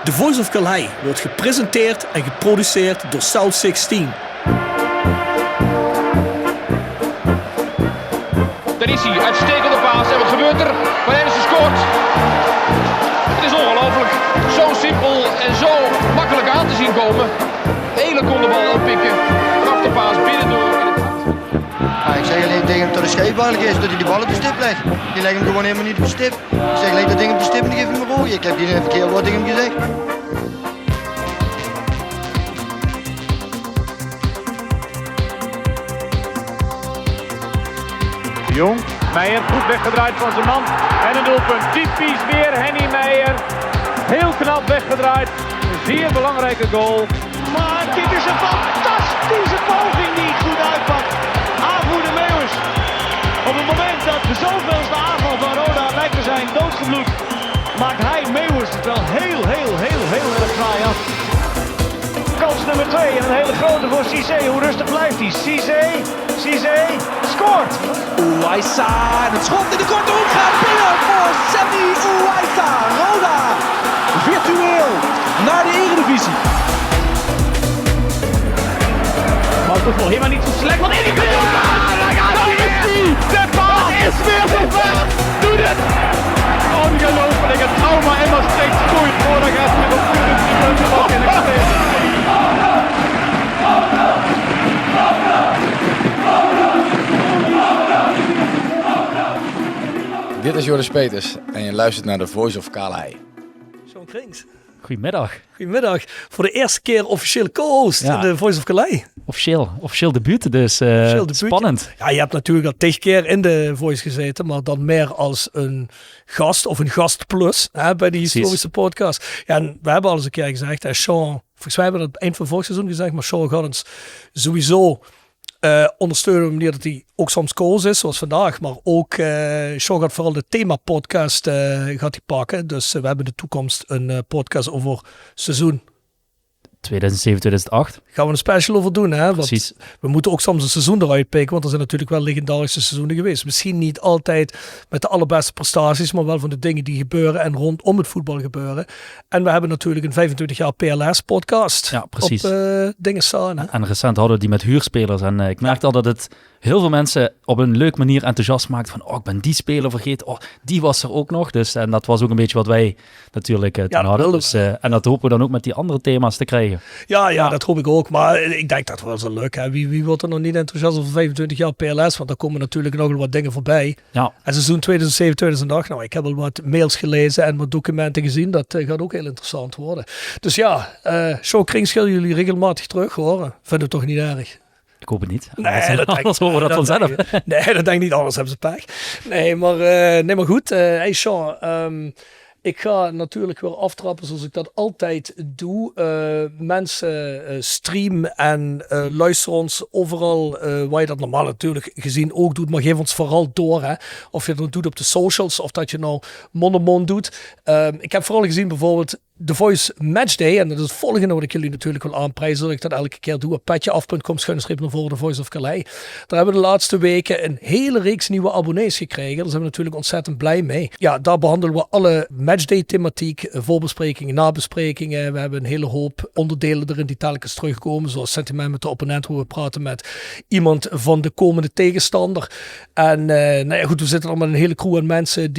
The Voice of Calais wordt gepresenteerd en geproduceerd door South16. Daar is hij, uitstekende paas. En wat gebeurt er? Maar hij is gescoord. Het is ongelooflijk. Zo simpel en zo makkelijk aan te zien komen. Hele kon de bal oppikken. Gaf de paas binnendoor. Ja, ik zeg alleen tegen hem dat het scheepbaarlijk is, dat hij die bal op de stip legt. Die legt hem gewoon helemaal niet op de stip. Ik zeg leg dat ding op de stip en die geef hem een rooi. Ik heb hier een verkeerd woord tegen hem gezegd. Jong, Meijer goed weggedraaid van zijn man. En een doelpunt. Typisch weer Henny Meijer. Heel knap weggedraaid. Een zeer belangrijke goal. Maar dit is een fantastische poging die goed uitpakt. Aanvoerder Meeuwis. Op het moment dat de zoveelste aanval van Roda lijkt te zijn doodgebloed, maakt hij Meeuwis het wel heel erg fraai af. Kans nummer 2 en een hele grote voor Cissé. Hoe rustig blijft hij? Cissé scoort. Ouaissa en het schot in de korte hoek gaat binnen voor Sammy Ouaissa. Roda virtueel naar de Eredivisie. Maar het voetbal helemaal niet zo slecht. Want in die daar is hij! De paas is weer zover! Doe het! Ongelooflijk, het trauma in Maastricht groeit voor de rest met op 20 minuten nog in de gespeeld. Dit is Joris Peters en je luistert naar The Voice of Calais. Sean Krings. Goedemiddag. Voor de eerste keer officieel co-host in The Voice of Calais. Officieel debuut, dus spannend. Ja, je hebt natuurlijk al 10 keer in de Voice gezeten, maar dan meer als een gast of een gast plus bij die historische podcast. Ja, en we hebben al eens een keer gezegd, Sean, volgens mij hebben we dat eind van vorig seizoen gezegd, maar Sean gaat ons sowieso ondersteunen op de manier dat hij ook soms co-host is, zoals vandaag. Maar ook, Sean gaat vooral de thema-podcast gaat hij pakken. Dus we hebben in de toekomst een podcast over seizoen 2007, 2008. Gaan we een special over doen, hè? Want precies. We moeten ook soms een seizoen eruit pikken, want er zijn natuurlijk wel legendarische seizoenen geweest. Misschien niet altijd met de allerbeste prestaties, maar wel van de dingen die gebeuren en rondom het voetbal gebeuren. En we hebben natuurlijk een 25 jaar PLS-podcast op dingen staan. Hè? En recent hadden we die met huurspelers. En ik merkte al dat het heel veel mensen op een leuke manier enthousiast maakt van, ik ben die speler vergeten. Die was er ook nog. Dus, en dat was ook een beetje wat wij natuurlijk toen hadden. Dus, en dat hopen we dan ook met die andere thema's te krijgen. Ja, dat hoop ik ook. Maar ik denk dat wel zo leuk. Hè? Wie wordt er nog niet enthousiast over 25 jaar PLS? Want daar komen natuurlijk nog wel wat dingen voorbij. Ja. En seizoen 2007, 2008. Nou, ik heb al wat mails gelezen en wat documenten gezien. Dat gaat ook heel interessant worden. Dus ja, Sean Krings schillen jullie regelmatig terug, hoor. Vind het toch niet erg? Ik hoop het niet. Nee, anders horen we dat vanzelf. Nee, dat denk ik niet. Anders hebben ze pech. Nee, maar goed. Hey Sean, ik ga natuurlijk weer aftrappen zoals ik dat altijd doe. Mensen stream en luister ons overal waar je dat normaal natuurlijk gezien ook doet. Maar geef ons vooral door. Hè? Of je dat doet op de socials of dat je nou mond doet. Ik heb vooral gezien bijvoorbeeld The Voice Matchday. En dat is het volgende wat ik jullie natuurlijk wil aanprijzen. Dat ik dat elke keer doe op petjeaf.com/naar The Voice of Calais. Daar hebben we de laatste weken een hele reeks nieuwe abonnees gekregen. Daar zijn we natuurlijk ontzettend blij mee. Ja, daar behandelen we alle matchday thematiek. Voorbesprekingen, nabesprekingen. We hebben een hele hoop onderdelen erin die telkens terugkomen. Zoals sentiment met de opponent, hoe we praten met iemand van de komende tegenstander. En nou ja, goed, we zitten allemaal een hele crew aan mensen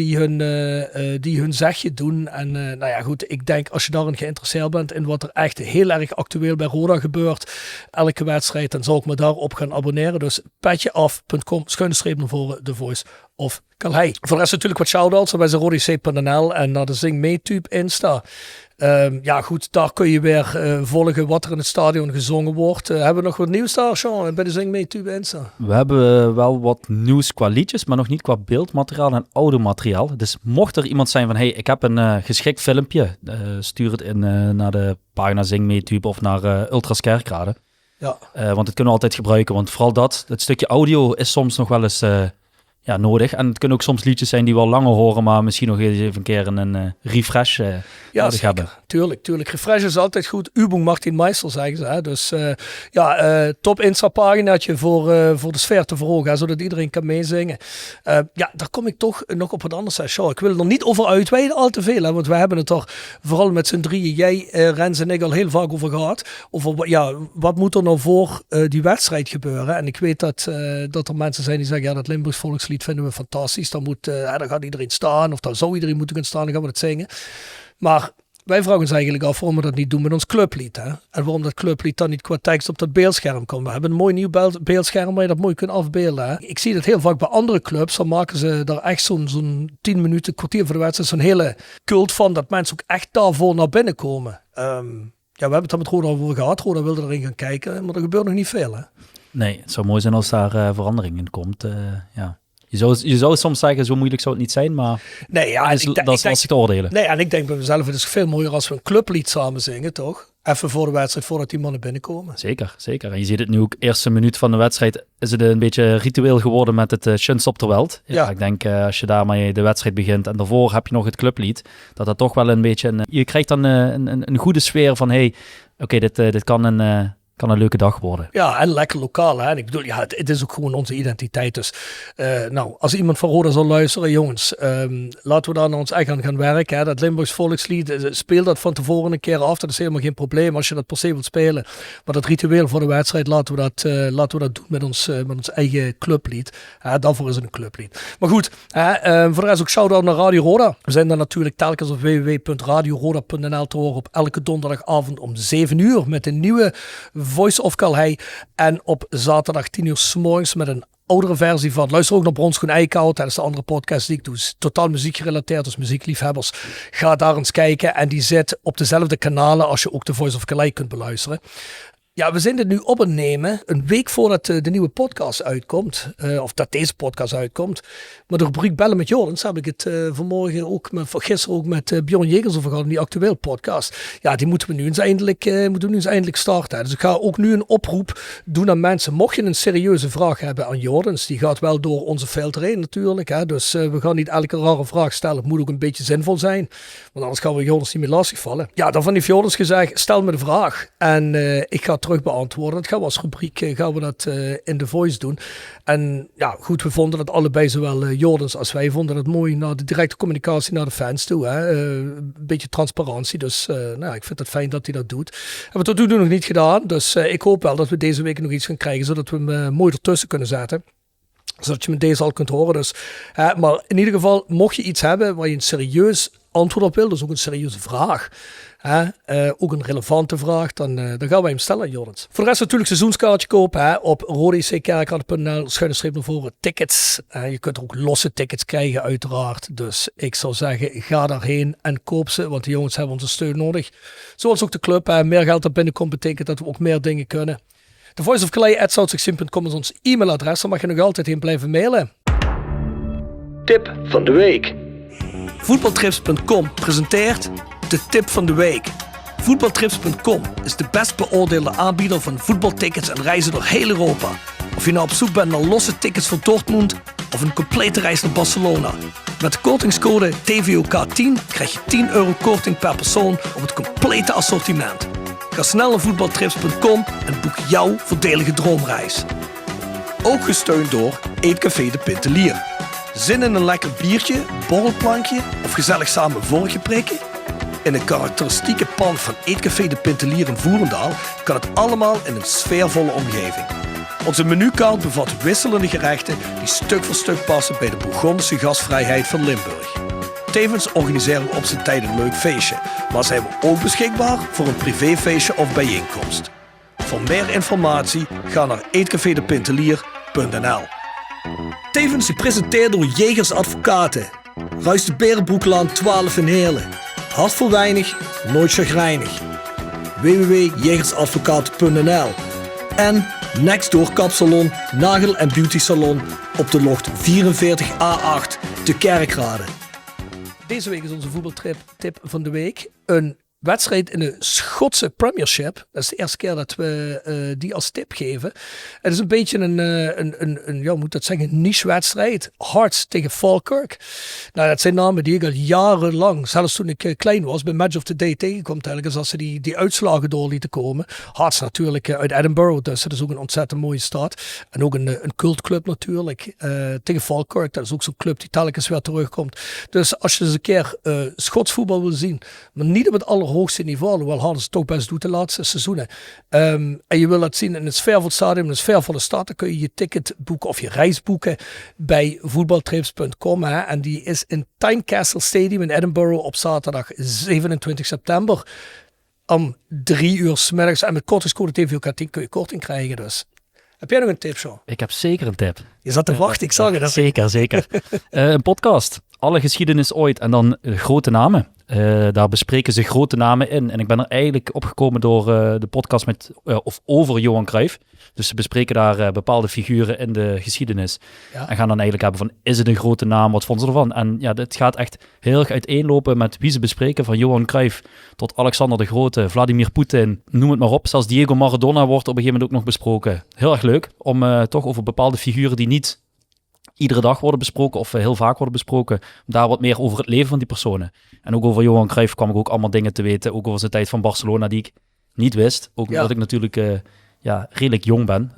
die hun zegje doen. En nou ja, goed, ik denk als je daarin geïnteresseerd bent in wat er echt heel erg actueel bij Roda gebeurt, elke wedstrijd, dan zal ik me daarop gaan abonneren. Dus petjeaf.com/naar The Voice of Calais. Voor de rest natuurlijk wat shoutouts bij Roda.nl en naar de Zing Meetube Insta. Ja goed, daar kun je weer volgen wat er in het stadion gezongen wordt. Hebben we nog wat nieuws daar, Sean, bij de Zing Meetube Insta? We hebben wel wat nieuws qua liedjes, maar nog niet qua beeldmateriaal en audiomateriaal. Dus mocht er iemand zijn van, hey, ik heb een geschikt filmpje, stuur het in naar de pagina Zing Meetube of naar Ultras Kerkrade. Ja. Want dat kunnen we altijd gebruiken, want vooral het stukje audio is soms nog wel eens nodig. En het kunnen ook soms liedjes zijn die wel langer horen, maar misschien nog even een keer een refresh nodig hebben. Tuurlijk. Refresh is altijd goed. Übung macht den Meister, zeggen ze. Hè? Dus top Insta-paginaatje voor de sfeer te verhogen, hè? Zodat iedereen kan meezingen. Daar kom ik toch nog op wat anders. Ik wil er niet over uitweiden al te veel, hè? Want we hebben het er vooral met z'n drieën, jij, Rens en ik, al heel vaak over gehad. Over wat moet er nou voor die wedstrijd gebeuren? En ik weet dat er mensen zijn die zeggen, dat Limburgs volkslied vinden we fantastisch. Dan gaat iedereen staan, of dan zou iedereen moeten gaan staan, dan gaan we het zingen. Maar wij vragen ons eigenlijk af waarom we dat niet doen met ons clublied. Hè? En waarom dat clublied dan niet qua tekst op dat beeldscherm komt. We hebben een mooi nieuw beeldscherm waar je dat mooi kunt afbeelden. Hè? Ik zie dat heel vaak bij andere clubs. Dan maken ze daar echt zo'n 10 minuten, kwartier voor de wedstrijd, zo'n hele cult van dat mensen ook echt daarvoor naar binnen komen. We hebben het daar met Roda over gehad. Roda wilde erin gaan kijken, maar er gebeurt nog niet veel. Hè? Nee, het zou mooi zijn als daar verandering in komt. Je zou soms zeggen, zo moeilijk zou het niet zijn, maar dat is lastig te oordelen. Nee, en ik denk bij mezelf, het is veel mooier als we een clublied samen zingen, toch? Even voor de wedstrijd, voordat die mannen binnenkomen. Zeker. En je ziet het nu ook, eerste minuut van de wedstrijd is het een beetje ritueel geworden met het Schönst op der Welt. Ja, ik denk als je daarmee de wedstrijd begint en daarvoor heb je nog het clublied, dat toch wel een beetje je krijgt dan een goede sfeer van, dit kan een leuke dag worden. Ja, en lekker lokaal. Hè? En ik bedoel, het is ook gewoon onze identiteit. Dus als iemand van Roda zal luisteren, jongens, laten we daar naar ons eigen aan gaan werken. Hè? Dat Limburgs volkslied, speel dat van tevoren een keer af. Dat is helemaal geen probleem als je dat per se wilt spelen. Maar dat ritueel voor de wedstrijd, laten we dat doen met ons eigen clublied. Daarvoor is het een clublied. Maar goed, voor de rest ook shout-out naar Radio Roda. We zijn dan natuurlijk telkens op www.radioroda.nl te horen op elke donderdagavond om 7 uur met een nieuwe Voice of Calhei. En op zaterdag 10 uur 's morgens met een oudere versie van. Luister ook naar Bronschoen Eickhout. Dat is de andere podcast die ik doe. Is totaal muziekgerelateerd, dus muziekliefhebbers. Ga daar eens kijken. En die zit op dezelfde kanalen als je ook de Voice of Calhei kunt beluisteren. Ja, we zijn dit nu op het nemen, een week voordat de nieuwe podcast uitkomt. Of dat deze podcast uitkomt. Maar de rubriek Bellen met Jordens heb ik het gisteren ook met Bjorn Jegers over gehad in die actueel podcast. Ja, die moeten we nu eens eindelijk starten. Dus ik ga ook nu een oproep doen aan mensen. Mocht je een serieuze vraag hebben aan Jordens, die gaat wel door onze filter heen natuurlijk. Hè. Dus we gaan niet elke rare vraag stellen. Het moet ook een beetje zinvol zijn. Want anders gaan we Jordens niet meer lastigvallen. Ja, daarvan heeft Jordens gezegd, stel me de vraag. En ik ga terug beantwoorden. Dat gaan we als rubriek in de Voice doen. En ja, goed, we vonden dat allebei, zowel Jordens als wij, vonden het mooi naar de directe communicatie naar de fans toe. Hè? Een beetje transparantie. Dus ik vind het fijn dat hij dat doet. Hebben we tot nu toe nog niet gedaan. Dus ik hoop wel dat we deze week nog iets gaan krijgen, zodat we hem mooi ertussen kunnen zetten. Zodat je met deze al kunt horen. Dus, maar in ieder geval, mocht je iets hebben waar je een serieus antwoord op wil, dus ook een serieuze vraag, ook een relevante vraag, dan gaan wij hem stellen, Jordens. Voor de rest natuurlijk seizoenskaartje kopen op rodackerkrade.nl/naar voren tickets. Je kunt er ook losse tickets krijgen uiteraard. Dus ik zou zeggen, ga daarheen en koop ze, want de jongens hebben onze steun nodig. Zoals ook de club. Meer geld dat binnenkomt betekent dat we ook meer dingen kunnen. De Voice of Calhei@south6sim.com is ons e-mailadres. Daar mag je nog altijd heen blijven mailen. Tip van de week. Voetbaltrips.com presenteert de tip van de week. Voetbaltrips.com is de best beoordeelde aanbieder van voetbaltickets en reizen door heel Europa. Of je nou op zoek bent naar losse tickets voor Dortmund of een complete reis naar Barcelona. Met de kortingscode TVOK10 krijg je €10 korting per persoon op het complete assortiment. Ga snel naar voetbaltrips.com en boek jouw voordelige droomreis. Ook gesteund door Eetcafé de Pintelier. Zin in een lekker biertje, borrelplankje of gezellig samen vorkje prikken? In een karakteristieke pand van Eetcafé de Pintelier in Voerendaal kan het allemaal in een sfeervolle omgeving. Onze menukaart bevat wisselende gerechten die stuk voor stuk passen bij de Bourgondische gastvrijheid van Limburg. Tevens organiseren we op zijn tijd een leuk feestje, maar zijn we ook beschikbaar voor een privéfeestje of bijeenkomst. Voor meer informatie ga naar eetcafedepintelier.nl. Tevens gepresenteerd door Jegers Advocaten. Ruist de Berenbroeklaan 12 in Heerlen. Hart voor weinig, nooit chagrijnig. www.jegersadvocaten.nl. En Nextdoor Kapsalon, Nagel en Beauty Salon op de locht 44A8 te Kerkrade. Deze week is onze voetbaltip van de week. Een wedstrijd in de Schotse Premiership. Dat is de eerste keer dat we die als tip geven. Het is een beetje een moet dat zeggen, niche-wedstrijd. Hearts tegen Falkirk. Nou, dat zijn namen die ik al jarenlang, zelfs toen ik klein was, bij Match of the Day tegenkwam telkens als ze die uitslagen door lieten komen. Hearts natuurlijk uit Edinburgh, dus dat is ook een ontzettend mooie stad. En ook een cultclub natuurlijk. Tegen Falkirk, dat is ook zo'n club die telkens weer terugkomt. Dus als je eens een keer Schots voetbal wil zien, maar niet op het allerhoogste niveau, hoewel Hearts het toch best doet de laatste seizoenen. En je wil dat zien in het sfeervolle stadion, in het sfeervolle stad, dan kun je je ticket boeken of je reis boeken bij voetbaltrips.com. En die is in Tynecastle Stadium in Edinburgh op zaterdag 27 september om 3 uur 's middags. En met kortingscode TVOK10 kun je korting krijgen dus. Heb jij nog een tip, Sean? Ik heb zeker een tip. Je zat te wachten, ik zag het. Zeker. Een podcast. Alle geschiedenis ooit en dan grote namen. Daar bespreken ze grote namen in. En ik ben er eigenlijk opgekomen door de podcast over Johan Cruijff. Dus ze bespreken daar bepaalde figuren in de geschiedenis. Ja. En gaan dan eigenlijk hebben van, is het een grote naam? Wat vonden ze ervan? En ja, het gaat echt heel erg uiteenlopen met wie ze bespreken. Van Johan Cruijff tot Alexander de Grote, Vladimir Poetin, noem het maar op. Zelfs Diego Maradona wordt op een gegeven moment ook nog besproken. Heel erg leuk om toch over bepaalde figuren die niet iedere dag worden besproken of heel vaak worden besproken, daar wat meer over het leven van die personen. En ook over Johan Cruijff kwam ik ook allemaal dingen te weten, ook over zijn tijd van Barcelona die ik niet wist. Ook omdat ik natuurlijk redelijk jong ben.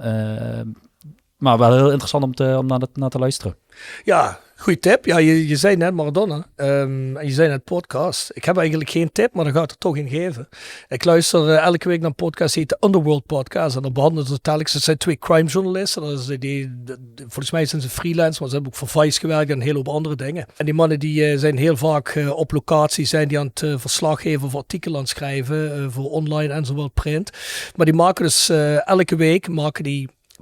Maar wel heel interessant om naar te luisteren. Ja, goeie tip. Ja, je zei net Maradona. En je zei net podcast. Ik heb eigenlijk geen tip, maar dan ga ik er toch in geven. Ik luister elke week naar een podcast, die heet de Underworld Podcast. En dan behandelen ze telkens, het zijn 2 crime journalisten. Volgens mij zijn ze freelance, maar ze hebben ook voor Vice gewerkt en een hele hoop andere dingen. En die mannen die zijn heel vaak op locatie, zijn die aan het verslag geven of artikelen aan het schrijven, voor online en zowel print. Maar die maken dus elke week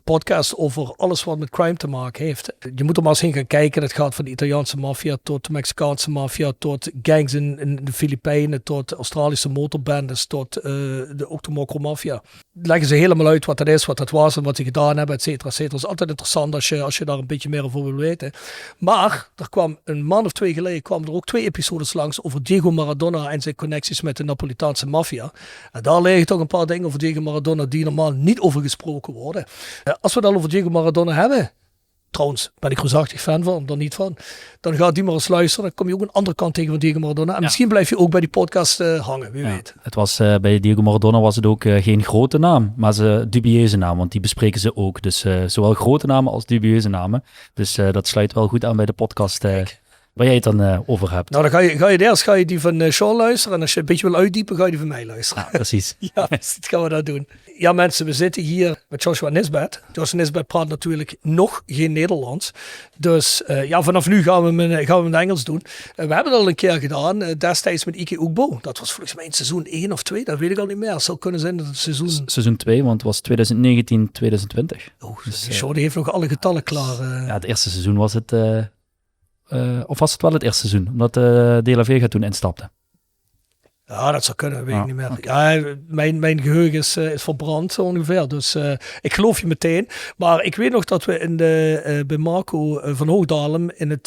podcast over alles wat met crime te maken heeft. Je moet er maar eens heen gaan kijken. Dat gaat van de Italiaanse maffia tot de Mexicaanse maffia, tot gangs in de Filipijnen, tot Australische motorbandes, tot de Octomocro maffia. Leggen ze helemaal uit wat dat is, wat dat was en wat ze gedaan hebben, et cetera, et cetera. Dat is altijd interessant als je daar een beetje meer over wil weten. Maar er kwam een maand of 2 geleden er ook 2 episodes langs over Diego Maradona en zijn connecties met de Napolitaanse maffia. En daar liggen toch een paar dingen over Diego Maradona die normaal niet over gesproken worden. Als we het al over Diego Maradona hebben, trouwens ben ik reusachtig fan van, dan niet van, dan ga die maar eens luisteren. Dan kom je ook een andere kant tegen van Diego Maradona. En misschien blijf je ook bij die podcast hangen, wie weet. Het was, bij Diego Maradona was het ook geen grote naam, maar een dubieuze naam, want die bespreken ze ook. Dus zowel grote namen als dubieuze namen. Dus dat sluit wel goed aan bij de podcast waar jij het dan over hebt. Nou, dan ga je die van Sean luisteren. En als je een beetje wil uitdiepen, ga je die van mij luisteren. Ja, precies. Ja, dat gaan we dat doen. Ja, mensen, we zitten hier met Joshua Nisbet. Joshua Nisbet praat natuurlijk nog geen Nederlands. Dus vanaf nu gaan we hem in Engels doen. We hebben het al een keer gedaan, destijds met Ike Oekbo. Dat was volgens mij in seizoen 1 of 2, dat weet ik al niet meer. Het zou kunnen zijn dat het seizoen 2, want het was 2019, 2020. Dus Sean heeft nog alle getallen klaar. Ja, het eerste seizoen was het... of was het wel het eerste seizoen? Omdat De La Vega toen instapte. Ja, dat zou kunnen, weet ik niet meer. Okay. Ja, mijn geheugen is verbrand zo ongeveer. Dus ik geloof je meteen. Maar ik weet nog dat we bij Marco van Hoogdalem in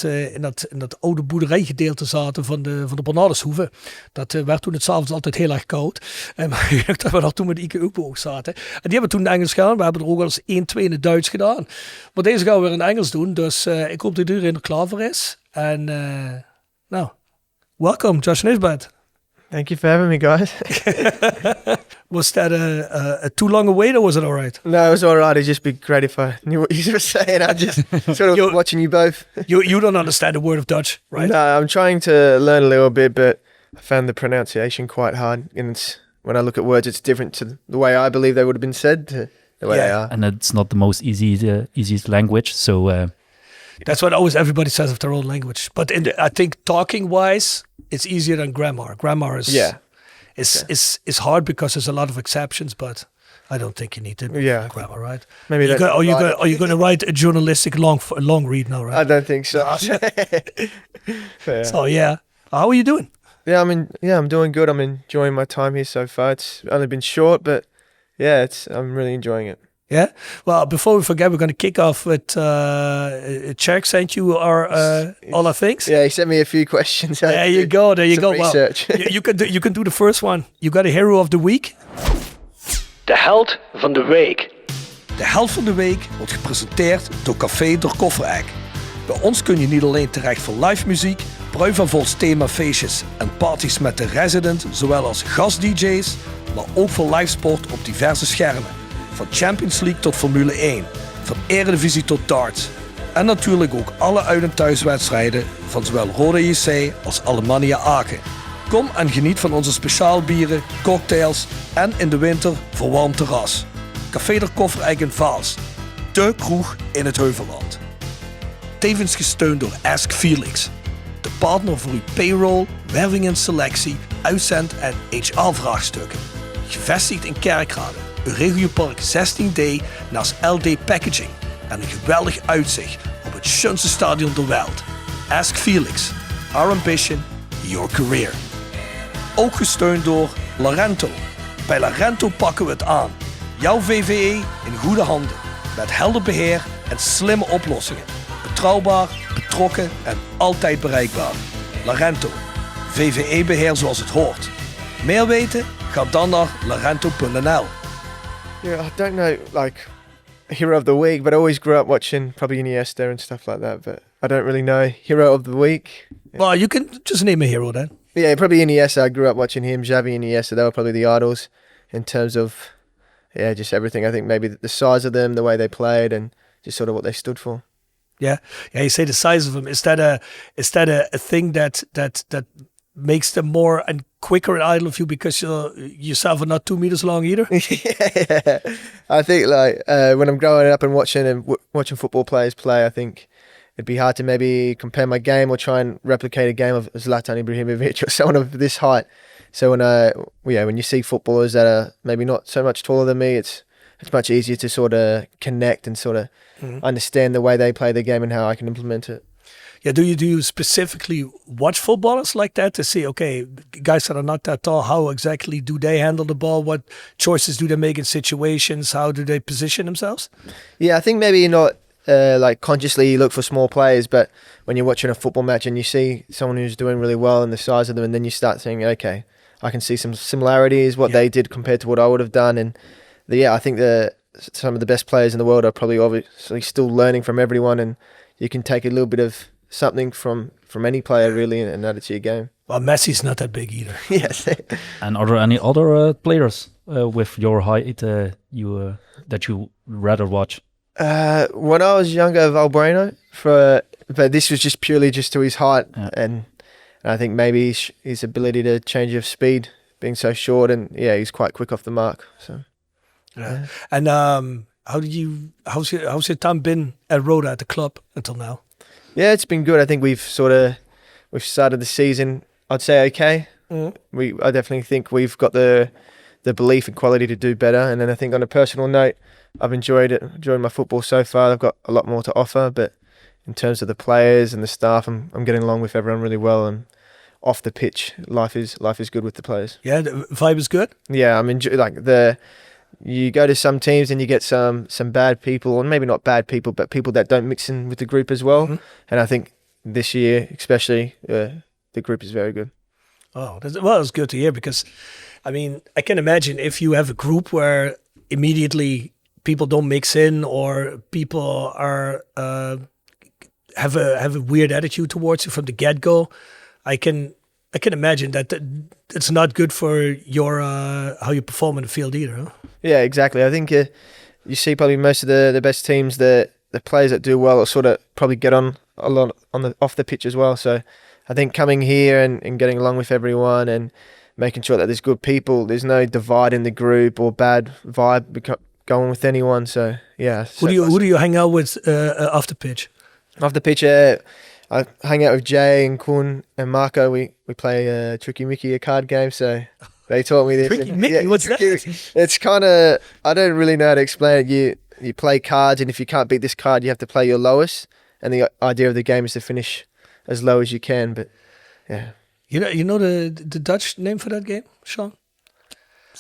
dat oude boerderijgedeelte zaten van de Bernardeshoeve. Dat werd toen het 's avonds altijd heel erg koud. Maar ik weet nog dat we daar toen met Ike Oekbo zaten. En die hebben toen in Engels gedaan. We hebben er ook wel eens 1-2 in het Duits gedaan. Maar deze gaan we weer in Engels doen. Dus ik hoop dat iedereen er klaar voor is. En welcome, Josh Nisbet. Thank you for having me, guys. Was that a too long a wait, or was it all right? No, it was all right. It'd just be great if I knew what you were saying. I just sort of watching you both. You don't understand a word of Dutch, right? No, I'm trying to learn a little bit, but I found the pronunciation quite hard. And when I look at words, it's different to the way I believe they would have been said to the way they are. And it's not the most easiest language, so... That's what always everybody says of their own language. But I think talking-wise, it's easier than grammar. Grammar is hard because there's a lot of exceptions, but I don't think you need to grammar, right? Maybe are you going to write a journalistic long read now, right? I don't think so. So how are you doing? Yeah, I'm doing good. I'm enjoying my time here so far. It's only been short, but I'm really enjoying it. Yeah. Well, before we forget, we're going to kick off with Cherk sent you all our things. Yeah, he sent me a few questions. There you go. There you Some go. research. Well, you can do the first one. You got a hero of the week. De held van de week. De held van de week wordt gepresenteerd door Café door Kofferegg. Bij ons kun je niet alleen terecht voor live muziek, bruivavolds themafeestjes en parties met de resident, zowel als gast-dj's, maar ook voor livesport op diverse schermen. Van Champions League tot Formule 1, van Eredivisie tot darts. En natuurlijk ook alle uit- en thuiswedstrijden van zowel Roda JC als Alemannia Aachen. Kom en geniet van onze speciaalbieren, cocktails en in de winter verwarmd terras. Café der Kofferegg in Vaals. De kroeg in het Heuvelland. Tevens gesteund door Ask Felix. De partner voor uw payroll, werving en selectie, uitzend- en HR-vraagstukken. Gevestigd in Kerkrade, een regiopark 16D naast LD Packaging. En een geweldig uitzicht op het schoonste stadion ter wereld. Ask Felix. Our ambition, your career. Ook gesteund door Larento. Bij Larento pakken we het aan. Jouw VVE in goede handen. Met helder beheer en slimme oplossingen. Betrouwbaar, betrokken en altijd bereikbaar. Larento. VVE-beheer zoals het hoort. Meer weten? Ga dan naar larento.nl. Yeah, I don't know, like, hero of the week, but I always grew up watching probably Iniesta and stuff like that, but I don't really know hero of the week. Well, you can just name a hero then. Yeah, probably Iniesta. I grew up watching him, Xavi, Iniesta. They were probably the idols in terms of, yeah, just everything. I think maybe the size of them, the way they played, and just sort of what they stood for. Yeah, you say the size of them. Is that a thing that makes them more and quicker and idle of you because you yourself are not 2 meters long either? Yeah, I think like when I'm growing up and watching football players play, I think it'd be hard to maybe compare my game or try and replicate a game of Zlatan Ibrahimovic or someone of this height. So when you see footballers that are maybe not so much taller than me, it's much easier to sort of connect and sort of understand the way they play the game and how I can implement it. Yeah, do you specifically watch footballers like that to see, okay, guys that are not that tall, how exactly do they handle the ball? What choices do they make in situations? How do they position themselves? Yeah, I think maybe you're not like consciously you look for small players, but when you're watching a football match and you see someone who's doing really well and the size of them, and then you start thinking, okay, I can see some similarities, what they did compared to what I would have done. And I think some of the best players in the world are probably obviously still learning from everyone, and you can take a little bit of something from any player really and add it to your game. Well, Messi's not that big either. Yes. And are there any other players with your height that you rather watch? When I was younger, Valbreno, but this was just purely to his height, and I think maybe his ability to change of speed, being so short, and he's quite quick off the mark. So, yeah. And how's your time been at Roda at the club until now? Yeah, it's been good. I think we've started the season, I'd say okay. I definitely think we've got the belief and quality to do better. And then I think on a personal note, I've enjoyed my football so far. I've got a lot more to offer, but in terms of the players and the staff, I'm getting along with everyone really well. And off the pitch, life is good with the players. Yeah, the vibe is good. Yeah, I'm you go to some teams and you get some bad people, or maybe not bad people, but people that don't mix in with the group as well. Mm-hmm. And I think this year, especially, the group is very good. Oh, it's good to hear, because, I mean, I can imagine if you have a group where immediately people don't mix in, or people are have a weird attitude towards you from the get-go. I can imagine that it's not good for your how you perform in the field either. Huh? Yeah, exactly. I think you see probably most of the best teams, the players that do well sort of probably get on a lot off the pitch as well. So I think coming here and getting along with everyone and making sure that there's good people, there's no divide in the group or bad vibe going with anyone. So yeah. Who do you hang out with off the pitch? Off the pitch, I hang out with Jay and Kun and Marco. We play Tricky Mickey, a card game. So they taught me this. Tricky Mickey, what's that? It's kind of, I don't really know how to explain it. You play cards, and if you can't beat this card, you have to play your lowest. And the idea of the game is to finish as low as you can. But yeah, you know the Dutch name for that game, Sean?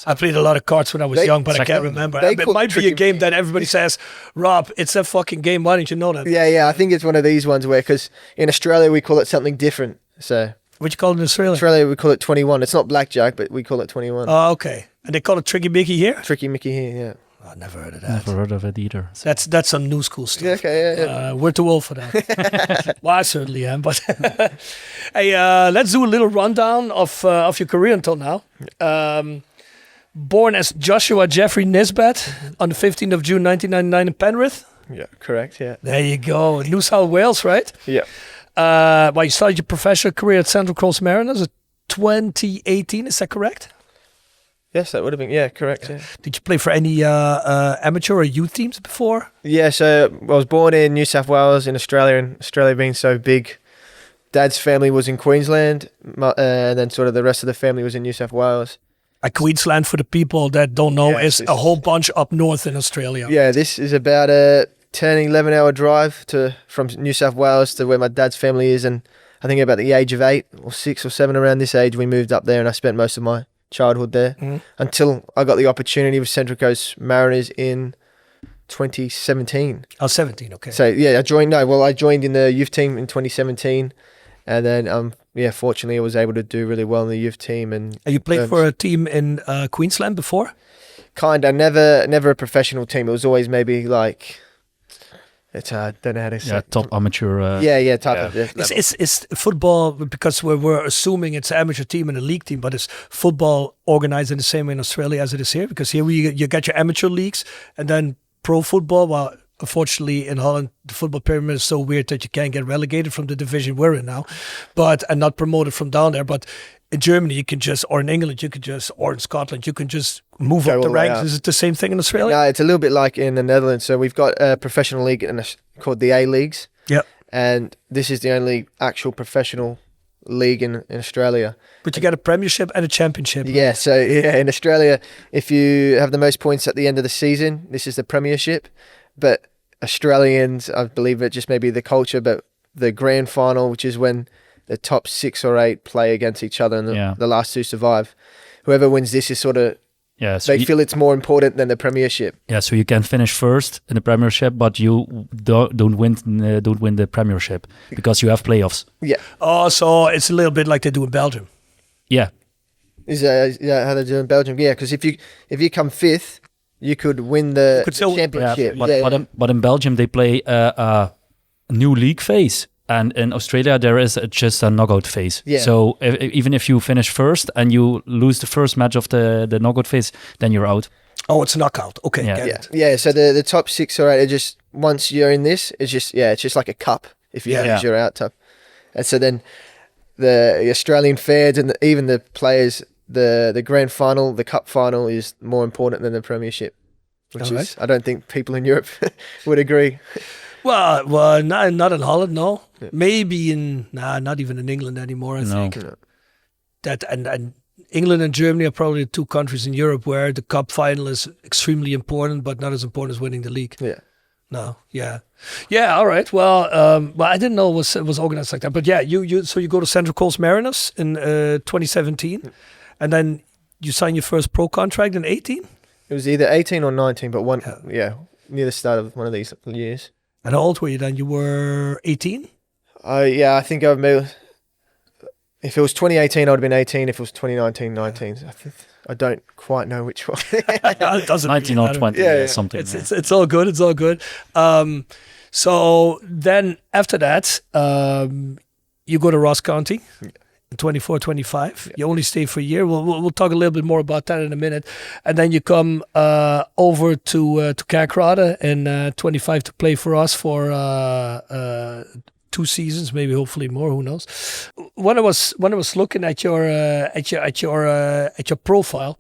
I played a lot of cards when I was young, but I can't remember. It might be a game that everybody says, Rob, it's a fucking game. Why don't you know that? Yeah. I think it's one of these ones where, because in Australia we call it something different. So what you call it in Australia? Australia we call it 21. It's not blackjack, but we call it 21. Oh, okay. And they call it Tricky Mickey here? Tricky Mickey here, yeah. I never heard of that. Never heard of it either. So that's some new school stuff. Yeah, okay, yeah. We're too old for that. Well, I certainly am. But hey, let's do a little rundown of your career until now. Born as Joshua Jeffrey Nisbet on the 15th of June 1999 in Penrith. Yeah, correct, yeah. There you go. New South Wales, right? Yeah. Well, you started your professional career at Central Coast Mariners in 2018, is that correct? Yes, that would have been, correct, yeah. Did you play for any amateur or youth teams before? Yeah, so I was born in New South Wales in Australia, and Australia being so big, Dad's family was in Queensland, and then sort of the rest of the family was in New South Wales. Queensland, for the people that don't know, is a whole bunch up north in Australia. Yeah, this is about a 10, 11-hour drive from New South Wales to where my dad's family is, and I think about the age of 8 or 6 or 7, around this age, we moved up there, and I spent most of my childhood there until I got the opportunity with Central Coast Mariners in 2017. Oh, 17, okay. So yeah, I joined in the youth team in 2017, and then fortunately I was able to do really well in the youth team. And you played for a team in Queensland before? Kinda, never a professional team. It was always maybe like, it's I don't know how to say. Yeah, top amateur. Type of. It's football, because we're assuming it's an amateur team and a league team, but is football organized in the same way in Australia as it is here? Because here you get your amateur leagues and then pro football. Well, unfortunately in Holland, the football pyramid is so weird that you can't get relegated from the division we're in now, and not promoted from down there. But in Germany, you can just, or in England, you can just, or in Scotland, you can just move up the ranks. Is it the same thing in Australia? No, it's a little bit like in the Netherlands. So we've got a professional league called the A-Leagues. Yeah. And this is the only actual professional league in Australia. But you get a premiership and a championship. Yeah, so in Australia, if you have the most points at the end of the season, this is the premiership. But Australians, I believe it just maybe the culture, but the grand final, which is when the top 6 or 8 play against each other and the last 2 survive. Whoever wins this is sort of, they feel it's more important than the premiership. Yeah, so you can finish first in the premiership, but you don't win the premiership because you have playoffs. Yeah. Oh, so it's a little bit like they do in Belgium. Yeah. Is that how they do in Belgium? Yeah, because if you come 5th, you could win the championship. Yeah, but in Belgium they play a new league phase. And in Australia, there is just a knockout phase. Yeah. So even if you finish first and you lose the first match of the knockout phase, then you're out. Oh, it's a knockout. Okay. Yeah. So the top 6 or 8 are just, once you're in this, it's just like a cup. If you lose, you're out. Top. And so then the Australian fans and even the players, the grand final, the cup final is more important than the premiership, which is, I don't think people in Europe would agree. Well, not in Holland, no. Yeah. Maybe not even in England anymore. I think that and England and Germany are probably the 2 countries in Europe where the cup final is extremely important, but not as important as winning the league. Yeah. No. Yeah. All right. Well, I didn't know it was organized like that. But yeah, you go to Central Coast Mariners in 2017, and then you sign your first pro contract in 18. It was either 18 or 19, but near the start of one of these years. And how old were you then? You were 18? I think if it was 2018, I would have been 18. If it was 2019, 19. I don't quite know which one. It doesn't 19 or 20, something. It's all good. It's all good. So then after that, you go to Ross County. In 24, 25. You only stay for a year. We'll talk a little bit more about that in a minute. And then you come over to Roda in 25 to play for us for 2 seasons, maybe hopefully more. Who knows? When I was looking at your profile,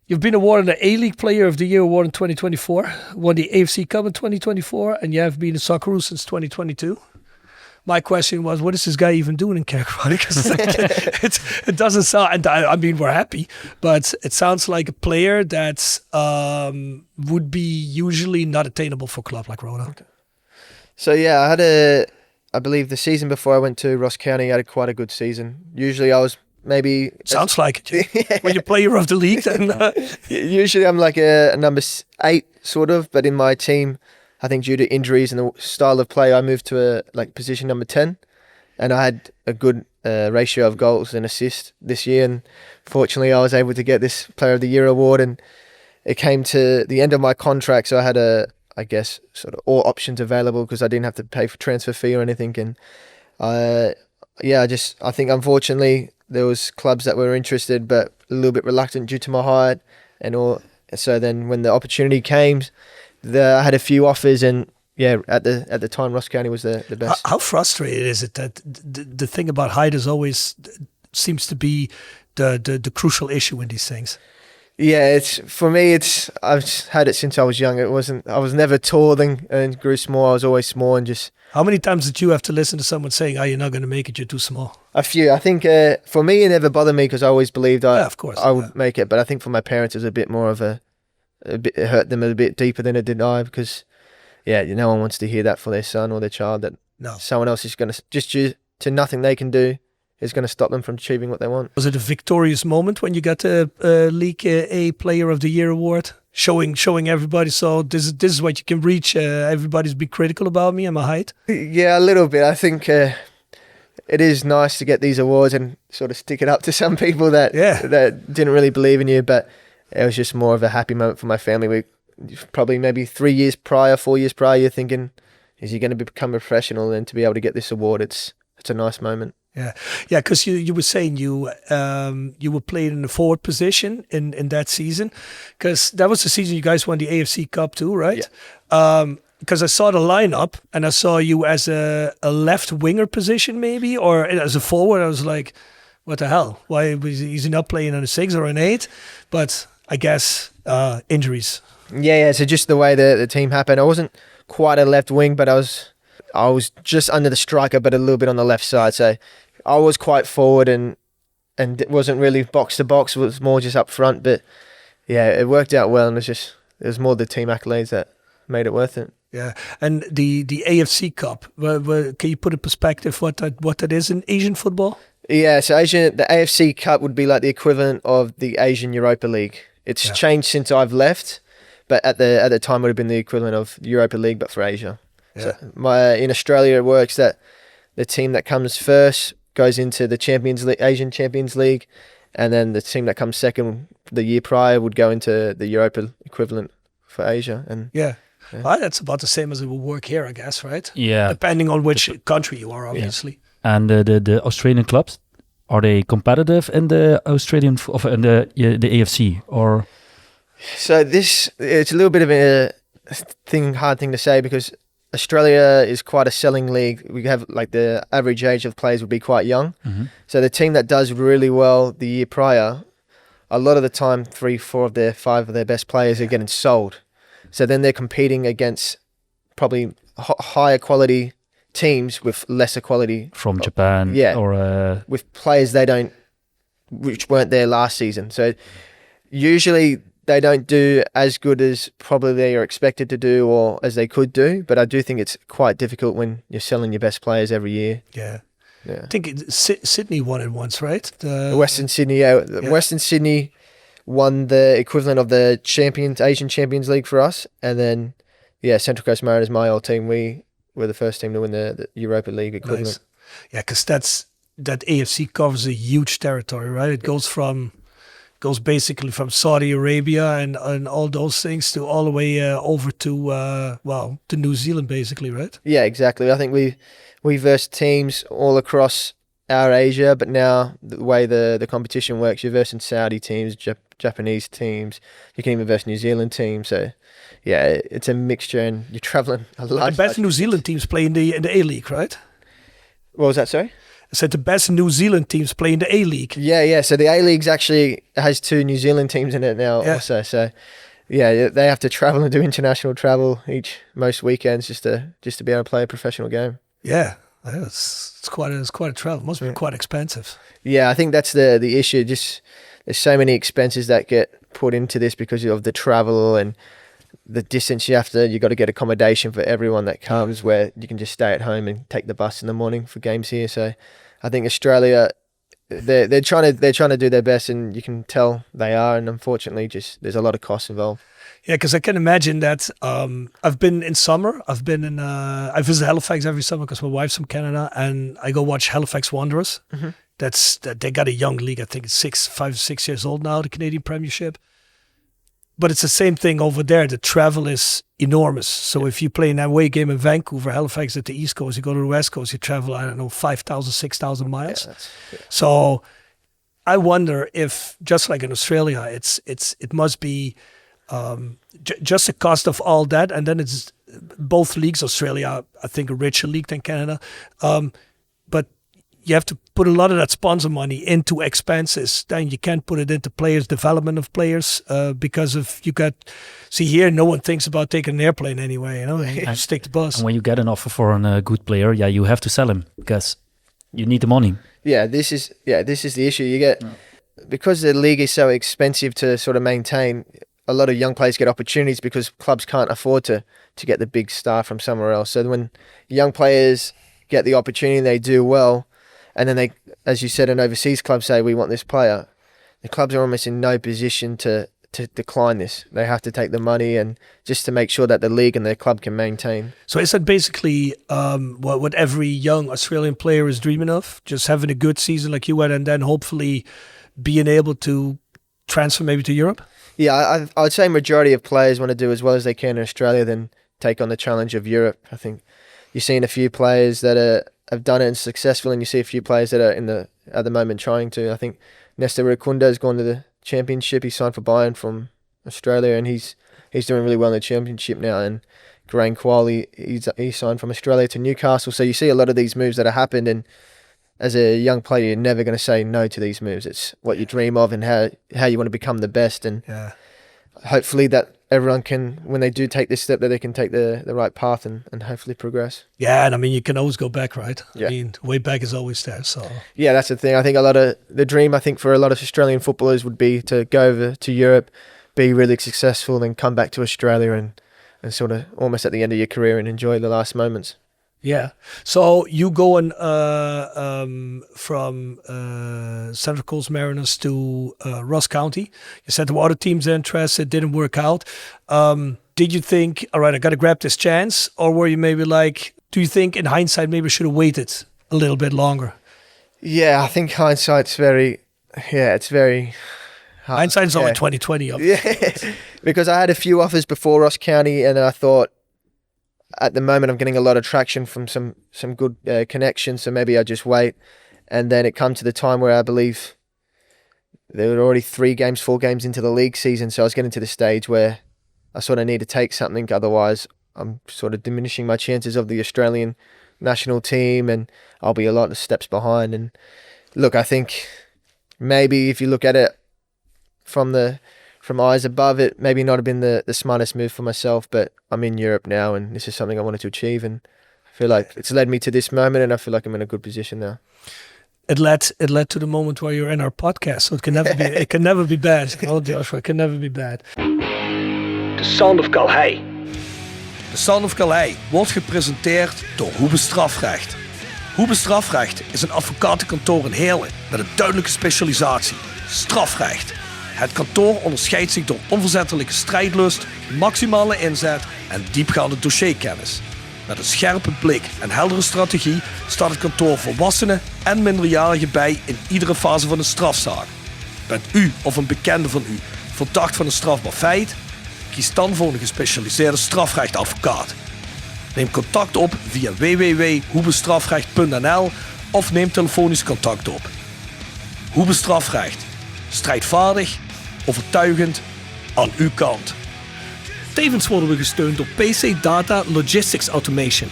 you've been awarded the A-League Player of the Year award in 2024. Won the AFC Cup in 2024, and you have been a Socceroo since 2022. My question was, what is this guy even doing in Kerkrade? Because it doesn't sound, and I mean, we're happy, but it sounds like a player that would be usually not attainable for a club like Roda. Okay. So I believe the season before I went to Ross County, I had quite a good season. Usually I was maybe Sounds like it. When you're player of the league, then usually I'm like a number 8 sort of, but in my team, I think due to injuries and the style of play, I moved to a position number 10, and I had a good ratio of goals and assists this year, and fortunately I was able to get this Player of the Year award, and it came to the end of my contract, so I had I guess sort of all options available because I didn't have to pay for transfer fee or anything, and I think unfortunately there was clubs that were interested but a little bit reluctant due to my height and all. So then when the opportunity came, I had a few offers, and at the time Ross County was the best. How frustrated is it that the thing about height is always seems to be the crucial issue in these things? Yeah, for me. I've had it since I was young. I was never tall and grew small. I was always small and just. How many times did you have to listen to someone saying, "Oh, you're not going to make it. You're too small"? A few. I think for me, it never bothered me because I always believed I would make it. But I think for my parents, it was a bit more of it hurt them a bit deeper than it did I, because no one wants to hear that for their son or their child, that someone else is going to just due to nothing they can do is going to stop them from achieving what they want. Was it a victorious moment when you got the League A Player of the Year award, showing everybody? So this is what you can reach. Everybody's been critical about me and my height. Yeah, a little bit. I think it is nice to get these awards and sort of stick it up to some people that didn't really believe in you, but it was just more of a happy moment for my family. We probably maybe 4 years prior, you're thinking, is he going to become a professional? And to be able to get this award, it's a nice moment. Yeah, because you were saying you were playing in the forward position in that season, because that was the season you guys won the AFC Cup too, right? Because I saw the lineup and I saw you as a left winger position maybe, or as a forward. I was like, what the hell? Why is he not playing on a 6 or an 8? But I guess injuries. Yeah. So just the way the team happened, I wasn't quite a left wing, but I was just under the striker, but a little bit on the left side. So I was quite forward and it wasn't really box to box. It was more just up front. But it worked out well, and it was more the team accolades that made it worth it. Yeah, and the AFC Cup. Can you put in perspective what that is in Asian football? Yeah, so the AFC Cup would be like the equivalent of the Asian Europa League. It's changed since I've left, but at the time it would have been the equivalent of Europa League, but for Asia. Yeah. So in Australia it works that the team that comes first goes into the Asian Champions League, and then the team that comes second the year prior would go into the Europa equivalent for Asia. And well, that's about the same as it will work here, I guess, right? Yeah, depending on which country you are, obviously. Yeah. And the Australian clubs, are they competitive in the Australian of in the AFC or? So it's a little bit of a hard thing to say, because Australia is quite a selling league. We have like the average age of players would be quite young. Mm-hmm. So the team that does really well the year prior, a lot of the time 3-4 of their 5 of their best players are getting sold. So then they're competing against probably higher quality teams with lesser quality from Japan, or with players which weren't there last season. So usually they don't do as good as probably they are expected to do or as they could do. But I do think it's quite difficult when you're selling your best players every year. Yeah. I think Sydney won it once, right? Western Sydney, Western Sydney won the equivalent of the Asian Champions League for us, and then Central Coast Mariners, my old team, we were the first team to win the Europa League equivalent. Nice. Yeah, because that AFC covers a huge territory, right? It goes basically from Saudi Arabia and all those things to all the way over to to New Zealand, basically, right? Yeah, exactly. I think we versed teams all across our Asia, but now the way the competition works, you're versing Saudi teams, Japanese teams, you can even verse New Zealand teams. So it's a mixture, and you're traveling a lot. The best New Zealand teams play in the A-League, right? What was that, sorry? I said the best New Zealand teams play in the A-League. Yeah. So the A-League's actually has 2 New Zealand teams in it now also. So they have to travel and do international travel most weekends just to be able to play a professional game. Yeah. It's quite a travel. Must be quite expensive. Yeah, I think that's the issue. Just there's so many expenses that get put into this because of the travel and the distance. You got to get accommodation for everyone that comes, where you can just stay at home and take the bus in the morning for games here. So I think Australia they're trying to do their best, and you can tell they are. And unfortunately, just there's a lot of costs involved. Yeah, because I can imagine that. I've been in summer. I visit Halifax every summer because my wife's from Canada, and I go watch Halifax Wanderers. Mm-hmm. They got a young league. I think it's 5 or 6 years old now, the Canadian Premiership. But it's the same thing over there. The travel is enormous. So if you play an away game in Vancouver, Halifax at the East Coast, you go to the West Coast, you travel, 5,000, 6,000 miles. Yeah. So I wonder if, just like in Australia, it must be just the cost of all that. And then it's both leagues. Australia, I think, a richer league than Canada. But you have to put a lot of that sponsor money into expenses. Then you can't put it into players, development of players, because here, no one thinks about taking an airplane anyway, you just take the bus. And when you get an offer for a good player, you have to sell him because you need the money. Yeah, this is the issue. You get, because the league is so expensive to sort of maintain, a lot of young players get opportunities because clubs can't afford to get the big star from somewhere else. So when young players get the opportunity, they do well. And then they, as you said, an overseas club say, we want this player. The clubs are almost in no position to decline this. They have to take the money and just to make sure that the league and their club can maintain. So is that basically what every young Australian player is dreaming of? Just having a good season like you had and then hopefully being able to transfer maybe to Europe? Yeah, I would say majority of players want to do as well as they can in Australia, then take on the challenge of Europe. I think you've seen a few players that have done it and successful, and you see a few players that are at the moment trying to. I think Nestor Rukunda has gone to the Championship. He signed for Bayern from Australia, and he's doing really well in the Championship now. And Geraint Qualley, he signed from Australia to Newcastle. So you see a lot of these moves that have happened, and as a young player, you're never going to say no to these moves. It's what you dream of and how you want to become the best. And hopefully that everyone can, when they do take this step, that they can take the right path and hopefully progress. Yeah, and I mean, you can always go back, right? Yeah. I mean, the way back is always there. So yeah, that's the thing. I think a lot of the dream, I think for a lot of Australian footballers would be to go over to Europe, be really successful, then come back to Australia and sort of almost at the end of your career and enjoy the last moments. Yeah. So you going from Central Coast Mariners to Ross County. You said there were other teams interested, didn't work out. Did you think, all right, I got to grab this chance? Or were you maybe like, do you think in hindsight maybe I should have waited a little bit longer? Yeah, I think hindsight's very hard. Hindsight's only 2020. Yeah, because I had a few offers before Ross County and I thought, at the moment, I'm getting a lot of traction from some good connections, so maybe I just wait. And then it come to the time where I believe there were already 4 games into the league season, so I was getting to the stage where I sort of need to take something, otherwise I'm sort of diminishing my chances of the Australian national team, and I'll be a lot of steps behind. And look, I think maybe if you look at it from eyes above, it maybe not have been the smartest move for myself, but I'm in Europe now and this is something I wanted to achieve, and I feel like it's led me to this moment and I feel like I'm in a good position now. It led to the moment where you're in our podcast, so it can never be bad. Oh Joshua, it can never be bad. The Sound of Calais. The Sound of Calais wordt gepresenteerd door Hoebe Strafrecht. Hoebe Strafrecht is een advocatenkantoor in Heerlen met een duidelijke specialisatie: strafrecht. Het kantoor onderscheidt zich door onverzettelijke strijdlust, maximale inzet en diepgaande dossierkennis. Met een scherpe blik en heldere strategie staat het kantoor volwassenen en minderjarigen bij in iedere fase van een strafzaak. Bent u of een bekende van u verdacht van een strafbaar feit? Kies dan voor een gespecialiseerde strafrechtadvocaat. Neem contact op via www.hoebestrafrecht.nl of neem telefonisch contact op. Hoebe Strafrecht. Strijdvaardig, overtuigend, aan uw kant. Tevens worden we gesteund door PC Data Logistics Automation.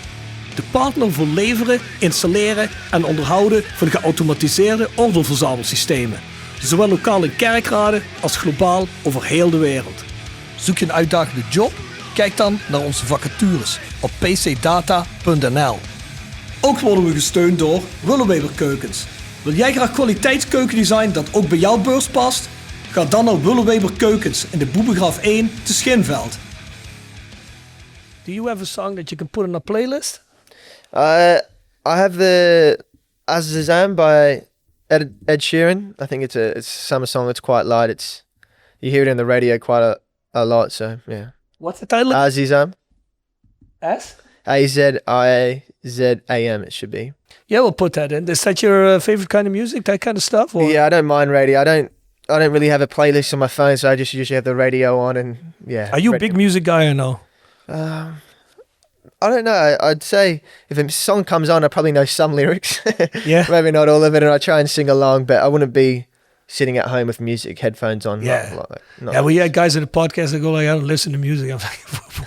De partner voor leveren, installeren en onderhouden van geautomatiseerde ordeelverzamelsystemen. Zowel lokaal in kerkraden als globaal over heel de wereld. Zoek je een uitdagende job? Kijk dan naar onze vacatures op pcdata.nl. Ook worden we gesteund door Wullenweber Keukens. Wil jij graag kwaliteitskeukendesign dat ook bij jouw beurs past? Ga dan naar Wullenweber Keukens in de Boebegraaf 1 te Schinveld. Do you have a song that you can put on a playlist? I have the Azazam by Ed Sheeran. I think it's a summer song. It's quite light. You hear it in the radio quite a lot. So yeah. What's the title? Azizam. S? Azizam. It should be. Yeah, we'll put that in. Is that your favorite kind of music? That kind of stuff? Or? Yeah, I don't mind radio. I don't really have a playlist on my phone, so I just usually have the radio on and yeah. Are you a big music guy or no? I don't know. I'd say if a song comes on, I probably know some lyrics. Yeah. Maybe not all of it, and I try and sing along, but I wouldn't be sitting at home with music headphones on. Yeah. We had guys in the podcast that go like, I don't listen to music. I'm like,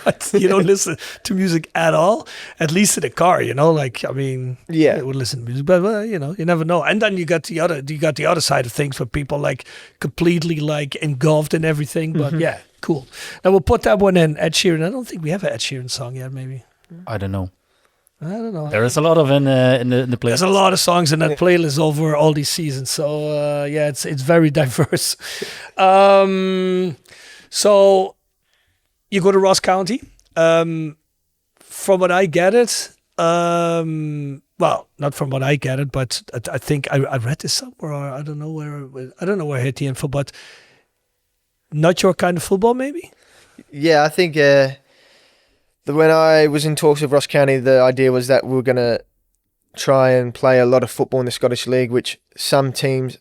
what? You don't listen to music at all? At least in the car, you know? Like, I mean, yeah, I would listen to music, but well, you know, you never know. And then you got the other side of things where people like completely like engulfed in everything. But yeah, cool. Now we'll put that one in. Ed Sheeran. I don't think we have an Ed Sheeran song yet. Maybe. I don't know. There is a lot of in the playlist. There's a lot of songs in that playlist over all these seasons. So yeah, it's very diverse. So you go to Ross County. From what I get it, well, not from what I get it, but I think I read this somewhere. Or I don't know where I hit the info, but not your kind of football, maybe. Yeah, I think. When I was in talks with Ross County, the idea was that we were going to try and play a lot of football in the Scottish League, which some teams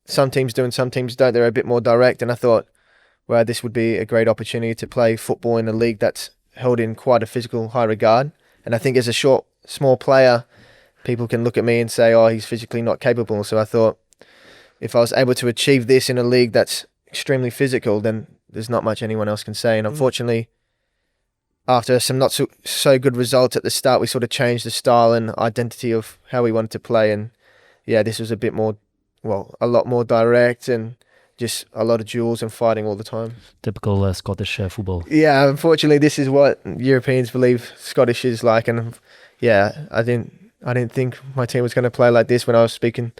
do and some teams don't. They're a bit more direct, and I thought, well, this would be a great opportunity to play football in a league that's held in quite a physical high regard. And I think as a small player, people can look at me and say, oh, he's physically not capable. So I thought if I was able to achieve this in a league that's extremely physical, then there's not much anyone else can say. And unfortunately, after some not so good results at the start, we sort of changed the style and identity of how we wanted to play. And yeah, this was a lot more direct and just a lot of duels and fighting all the time. Typical Scottish football. Yeah, unfortunately, this is what Europeans believe Scottish is like. And yeah, I didn't think my team was going to play like this when I was speaking.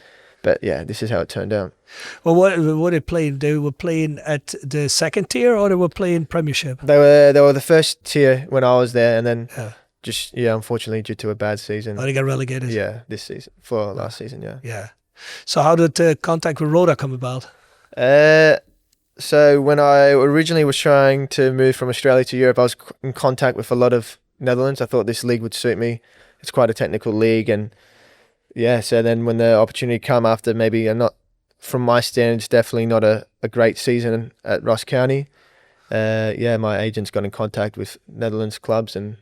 But yeah, this is how it turned out. Well, what they playing? They were playing at the second tier, or they were playing Premiership? They were the first tier when I was there, and then unfortunately, due to a bad season, they got relegated. Yeah, this season for last season. Yeah. Yeah. So how did contact with Roda come about? So when I originally was trying to move from Australia to Europe, I was in contact with a lot of Netherlands. I thought this league would suit me. It's quite a technical league, and yeah, so then when the opportunity came after maybe not, from my standards, definitely not a great season at Ross County, my agents got in contact with Netherlands clubs, and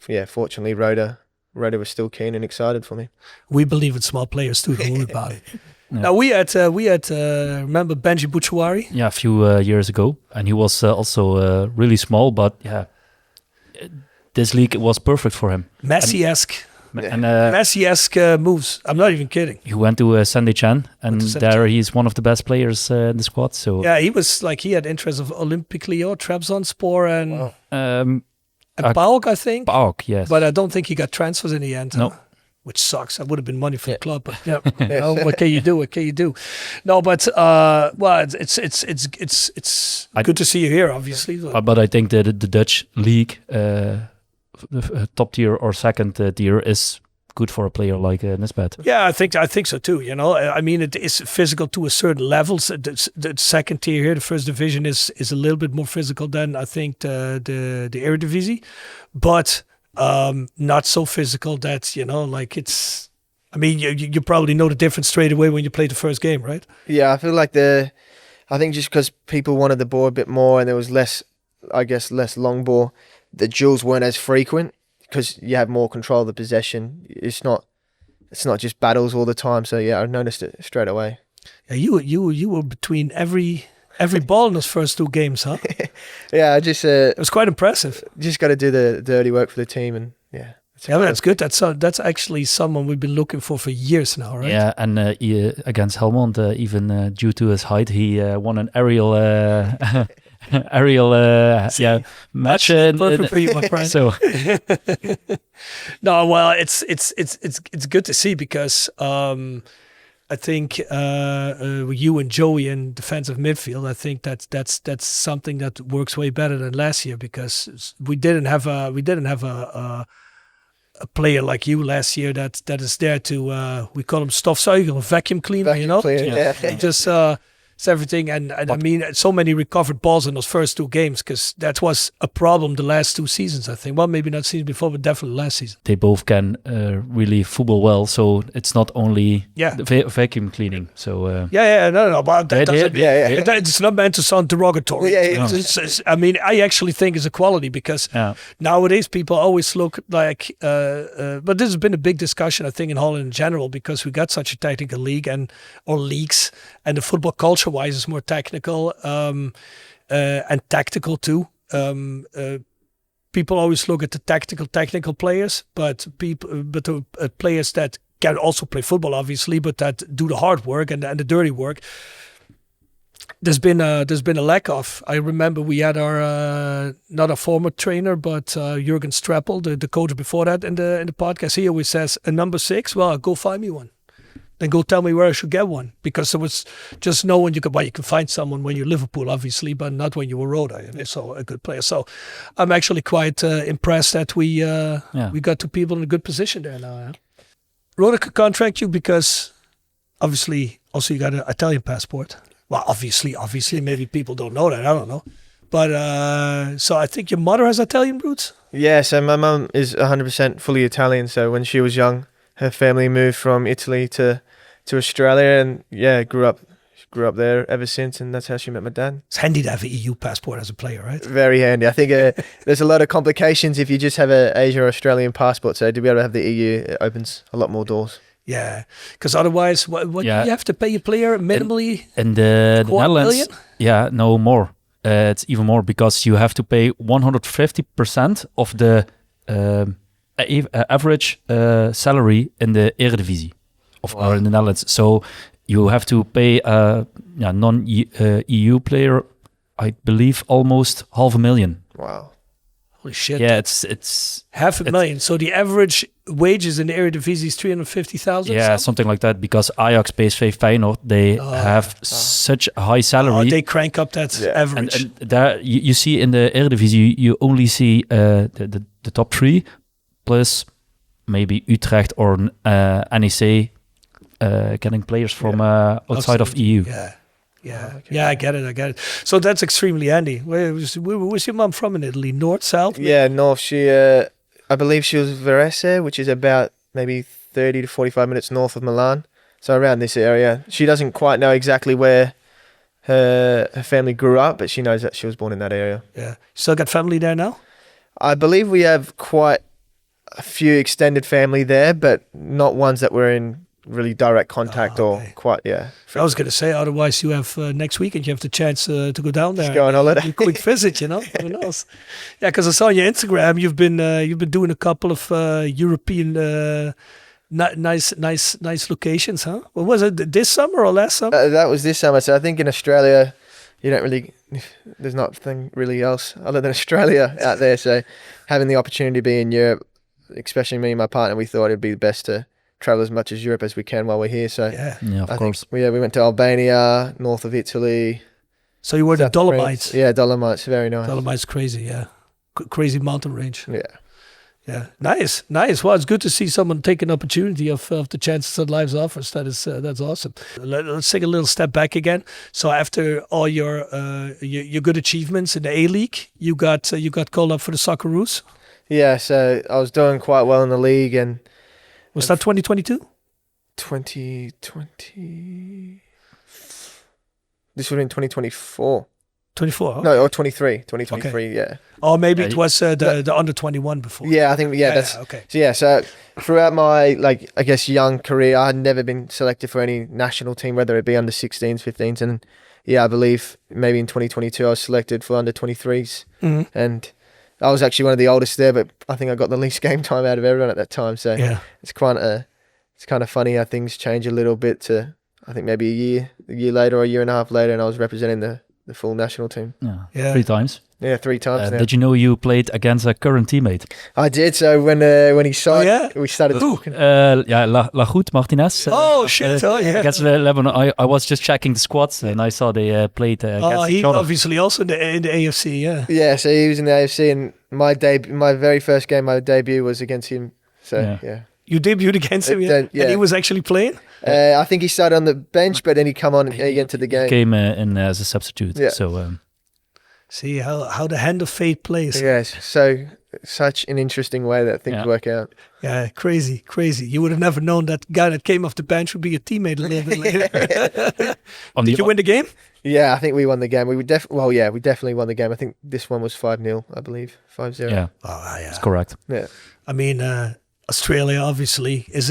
yeah, fortunately Roda was still keen and excited for me. We believe in small players too, don't worry about it. Yeah. Now we had remember Benji Bouchouari? Yeah, a few years ago, and he was also really small, but yeah, this league was perfect for him. Messi-esque. And Messi-esque moves. I'm not even kidding. He went to Saint-Etienne, and there he's one of the best players in the squad. So yeah, he had interest of Olympique Lyon, Trabzonspor, and PAOK, I think. PAOK, yes. But I don't think he got transfers in the end. No. Which sucks. That would have been money for the club. But yeah, what can you do? No, but it's good to see you here, obviously. But I think that the Dutch league, top tier or second tier, is good for a player like Nisbet. Yeah, I think so too. You know, I mean, it is physical to a certain level. So the second tier here, the first division, is a little bit more physical than I think the Eredivisie, but not so physical that, you know, like it's. I mean, you probably know the difference straight away when you play the first game, right? Yeah, I feel like I think just because people wanted the ball a bit more and there was less long ball, the duels weren't as frequent because you have more control of the possession. It's not just battles all the time. So yeah, I noticed it straight away. Yeah, you were between every ball in those first two games, huh? Yeah, it was quite impressive. Just got to do the dirty work for the team, and yeah. Yeah, that's good. That's actually someone we've been looking for years now, right? Yeah, and against Helmond, even due to his height, he won an aerial match. Perfect for you, my friend. So no, well, it's good to see because I think you and Joey in defensive midfield, I think that's something that works way better than last year because we didn't have a a player like you last year that is there to we call him stofzuiger or vacuum cleaner, you know, just it's everything. And I mean, so many recovered balls in those first 2 games, because that was a problem the last 2 seasons, I think. Well, maybe not season before, but definitely last season. They both can really football well, so it's not only the vacuum cleaning. So no, but it's not meant to sound derogatory. I mean, I actually think it's a quality, because nowadays people always look like, but this has been a big discussion, I think, in Holland in general, because we got such a technical league or leagues, and the football culture-wise is more technical and tactical too. People always look at the technical players, but the players that can also play football, obviously, but that do the hard work and the dirty work. There's been a lack of. I remember we had our not a former trainer, but Jurgen Streppel, the coach before that, in the podcast. He always says, a number 6. Well, go find me one. Then go tell me where I should get one, because there was just no one you can find someone when you're Liverpool, obviously, but not when you were Roda. So a good player. So I'm actually quite impressed that we got 2 people in a good position there now. Yeah? Roda could contract you because obviously also you got an Italian passport. Well, obviously, maybe people don't know that. I don't know. But so I think your mother has Italian roots? Yeah, so my mum is 100% fully Italian. So when she was young, her family moved from Italy to Australia, and grew up there ever since, and that's how she met my dad. It's handy to have an EU passport as a player, right? Very handy. I think there's a lot of complications if you just have an Asia or Australian passport, so to be able to have the EU, it opens a lot more doors. Yeah, because otherwise, what you have to pay a player minimally? In the Netherlands, no more. It's even more, because you have to pay 150% of the average salary in the Eredivisie or in the Netherlands. So you have to pay a non-EU player, I believe, almost $500,000. Wow. Holy shit. Yeah, it's $500,000. So the average wages in the Eredivisie is 350,000? Yeah, something like that, because Ajax, PSV, Feyenoord, they have such a high salary. They crank up that average. And there, you see in the Eredivisie, you only see the top 3, plus maybe Utrecht or NEC getting players from outside of EU. Yeah, I get it. So that's extremely handy. Where's your mom from in Italy? North, south? Yeah, north. She, I believe she was Varese, which is about maybe 30 to 45 minutes north of Milan. So around this area. She doesn't quite know exactly where her family grew up, but she knows that she was born in that area. Yeah. Still got family there now? I believe we have quite a few extended family there, but not ones that were in really direct contact or quite, I was going to say, otherwise you have next weekend, you have the chance to go down there. Just go on holiday. A quick visit, you know. Who knows? Yeah, because I saw on your Instagram, you've been doing a couple of European nice locations, huh? What was it, this summer or last summer? That was this summer. So I think in Australia, there's nothing really else other than Australia out there. So having the opportunity to be in Europe, especially me and my partner, we thought it'd be best to travel as much as Europe as we can while we're here. So of course. We went to Albania, north of Italy. So you were the Dolomites? France. Yeah, Dolomites, very nice. Dolomites, crazy, yeah. Crazy mountain range. Yeah. Nice. Well, it's good to see someone take an opportunity of the chances that life offers. That's awesome. Let's take a little step back again. So after all your good achievements in the A-League, you got called up for the Socceroos. Yeah, so I was doing quite well in the league, and was that 2022? 2020. This would have been 2024. 24? No, or 23. 2023, okay. Yeah. Or maybe it was the under 21 before. Yeah, I think, that's... okay. So throughout my, I guess, young career, I had never been selected for any national team, whether it be under 16s, 15s, and I believe maybe in 2022 I was selected for under 23s. Mm-hmm. And I was actually one of the oldest there, but I think I got the least game time out of everyone at that time. So it's kind of funny how things change a little bit to, I think maybe a year later or a year and a half later, and I was representing the full national team. Yeah. 3 times. Yeah, 3 times now. Did you know you played against a current teammate? I did. So when he signed, we started talking. Lagout Martinez. Against Lebanon. I was just checking the squads and I saw they played against each other. Obviously also in the AFC, yeah. Yeah, so he was in the AFC, and my very first game, my debut was against him So yeah. You debuted against him, Then, and he was actually playing? I think he started on the bench, but then he come on into the game. He came in as a substitute. Yeah. So see how the hand of fate plays. Yes, so such an interesting way that things work out. Yeah, crazy. You would have never known that guy that came off the bench would be a teammate a little bit later. Did you win the game? Yeah, I think we won the game. We definitely won the game. I think this one was 5-0, I believe. 5-0. Yeah. Oh, yeah. That's correct. Yeah. I mean, Australia obviously is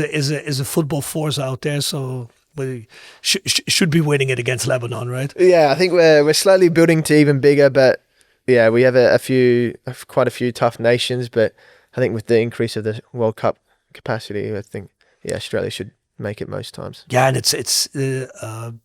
a football force out there, so we should be winning it against Lebanon, right? Yeah, I think we're slowly building to even bigger, but yeah, we have quite a few tough nations, but I think with the increase of the World Cup capacity, I think Australia should make it most times. Yeah, and it's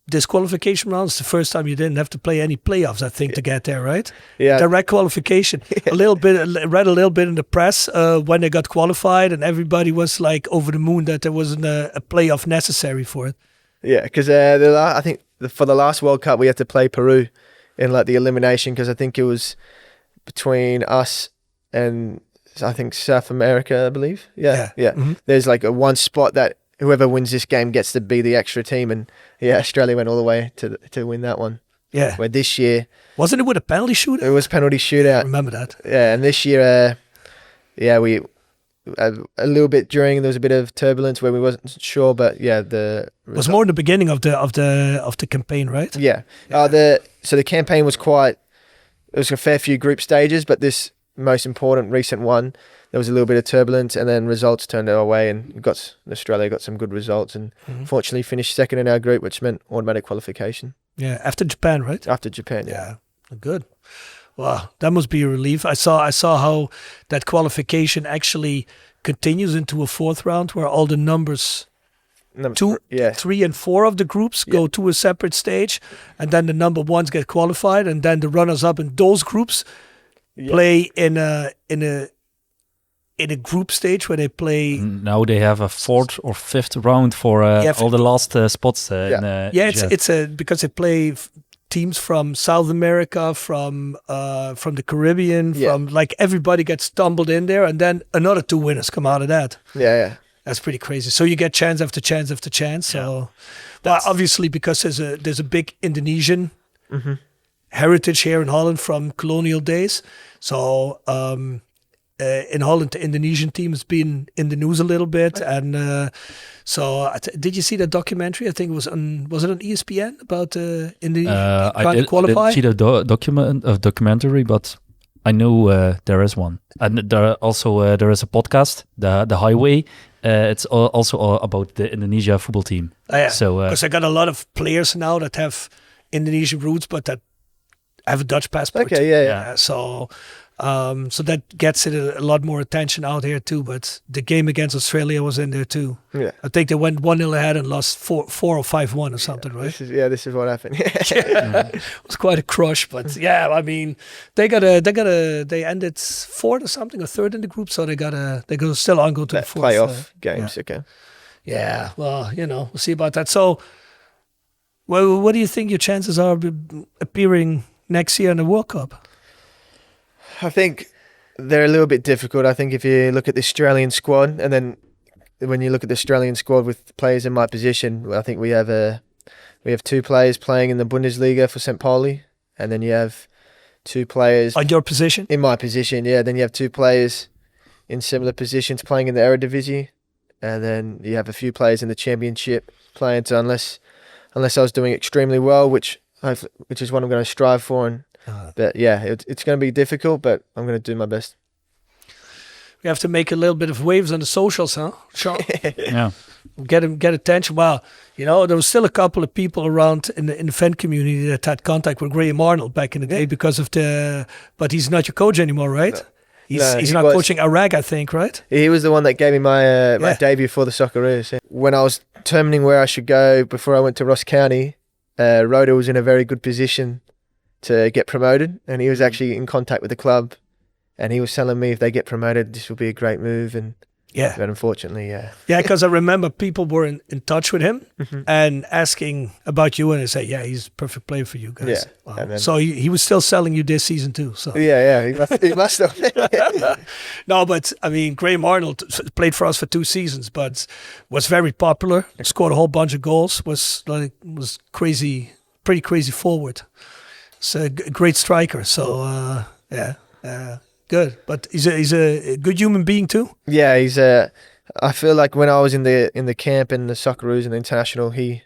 this qualification round is the first time you didn't have to play any playoffs, I think, to get there, right? Yeah, direct qualification. A little bit. Read a little bit in the press when they got qualified, and everybody was like over the moon that there wasn't a playoff necessary for it. Yeah, because I think for the last World Cup we had to play Peru in like the elimination, because I think it was between us and I think South America, I believe. Yeah. Mm-hmm. There's like a one spot that whoever wins this game gets to be the extra team, and Australia went all the way to win that one. Yeah. Where this year wasn't it with a penalty shootout? It was penalty shootout. I remember that. Yeah, and this year, we a little bit during there was a bit of turbulence where we wasn't sure, but it was more in the beginning of the campaign, right? Yeah. So the campaign was it was a fair few group stages, but this most important recent one, there was a little bit of turbulence, and then results turned our way, and Australia got some good results, and fortunately finished second in our group, which meant automatic qualification. Yeah, after Japan, right? After Japan, yeah. Good. Wow, that must be a relief. I saw how that qualification actually continues into a fourth round, where all the numbers 2, 3, and 4 of the groups go to a separate stage, and then the number ones get qualified, and then the runners up in those groups play in a group stage where they play. Now they have a 4th or 5th round for all the last spots. It's because they play teams from South America, from the Caribbean, from like everybody gets stumbled in there, and then another 2 winners come out of that. Yeah. That's pretty crazy. So you get chance after chance after chance. So, well, obviously because there's a big Indonesian heritage here in Holland from colonial days. So in Holland, the Indonesian team has been in the news a little bit, and did you see that documentary? I think it was it on ESPN about Indonesia trying to qualify? I didn't see the documentary, but I know there is one, and there is a podcast, the Highway. It's also about the Indonesia football team. So because I got a lot of players now that have Indonesian roots, but that have a Dutch passport. Okay, yeah. So that gets it a lot more attention out here too. But the game against Australia was in there too. Yeah, I think they went 1-0 ahead and lost 4 or 5-1 or something, right? This is what happened. It was quite a crush, but I mean, they ended 4th or something, or 3rd in the group, so they go still on go to the 4th playoff games. Okay. Yeah, well, we'll see about that. So, well, what do you think your chances are appearing next year in the World Cup? I think they're a little bit difficult. I think if you look at the Australian squad, and then when you look at the Australian squad with players in my position, I think we have 2 players playing in the Bundesliga for St. Pauli, and then you have 2 players on your position. In my position, yeah. Then you have 2 players in similar positions playing in the Eredivisie, and then you have a few players in the Championship playing. So unless I was doing extremely well, which is what I'm going to strive for, and. But it's going to be difficult, but I'm going to do my best. We have to make a little bit of waves on the socials, huh, Sean? Yeah. Get attention. Well, there was still a couple of people around in the fan community that had contact with Graham Arnold back in the day because of but he's not your coach anymore, right? No. He's not coaching Iraq, I think, right? He was the one that gave me my debut for the Socceroos. When I was determining where I should go before I went to Ross County, Roda was in a very good position to get promoted, and he was actually in contact with the club, and he was telling me if they get promoted, this will be a great move, and Yeah. But unfortunately, yeah. Yeah, because I remember people were in touch with him and asking about you, and they say, yeah, he's a perfect player for you guys. Yeah. Wow. And then, So he was still selling you this season too. So he must have. No, but I mean, Graham Arnold played for us for 2 seasons, but was very popular. Scored a whole bunch of goals. Was crazy, pretty crazy forward. He's a great striker. So good. But he's a good human being too. Yeah, I feel like when I was in the camp in the Socceroos and the International, he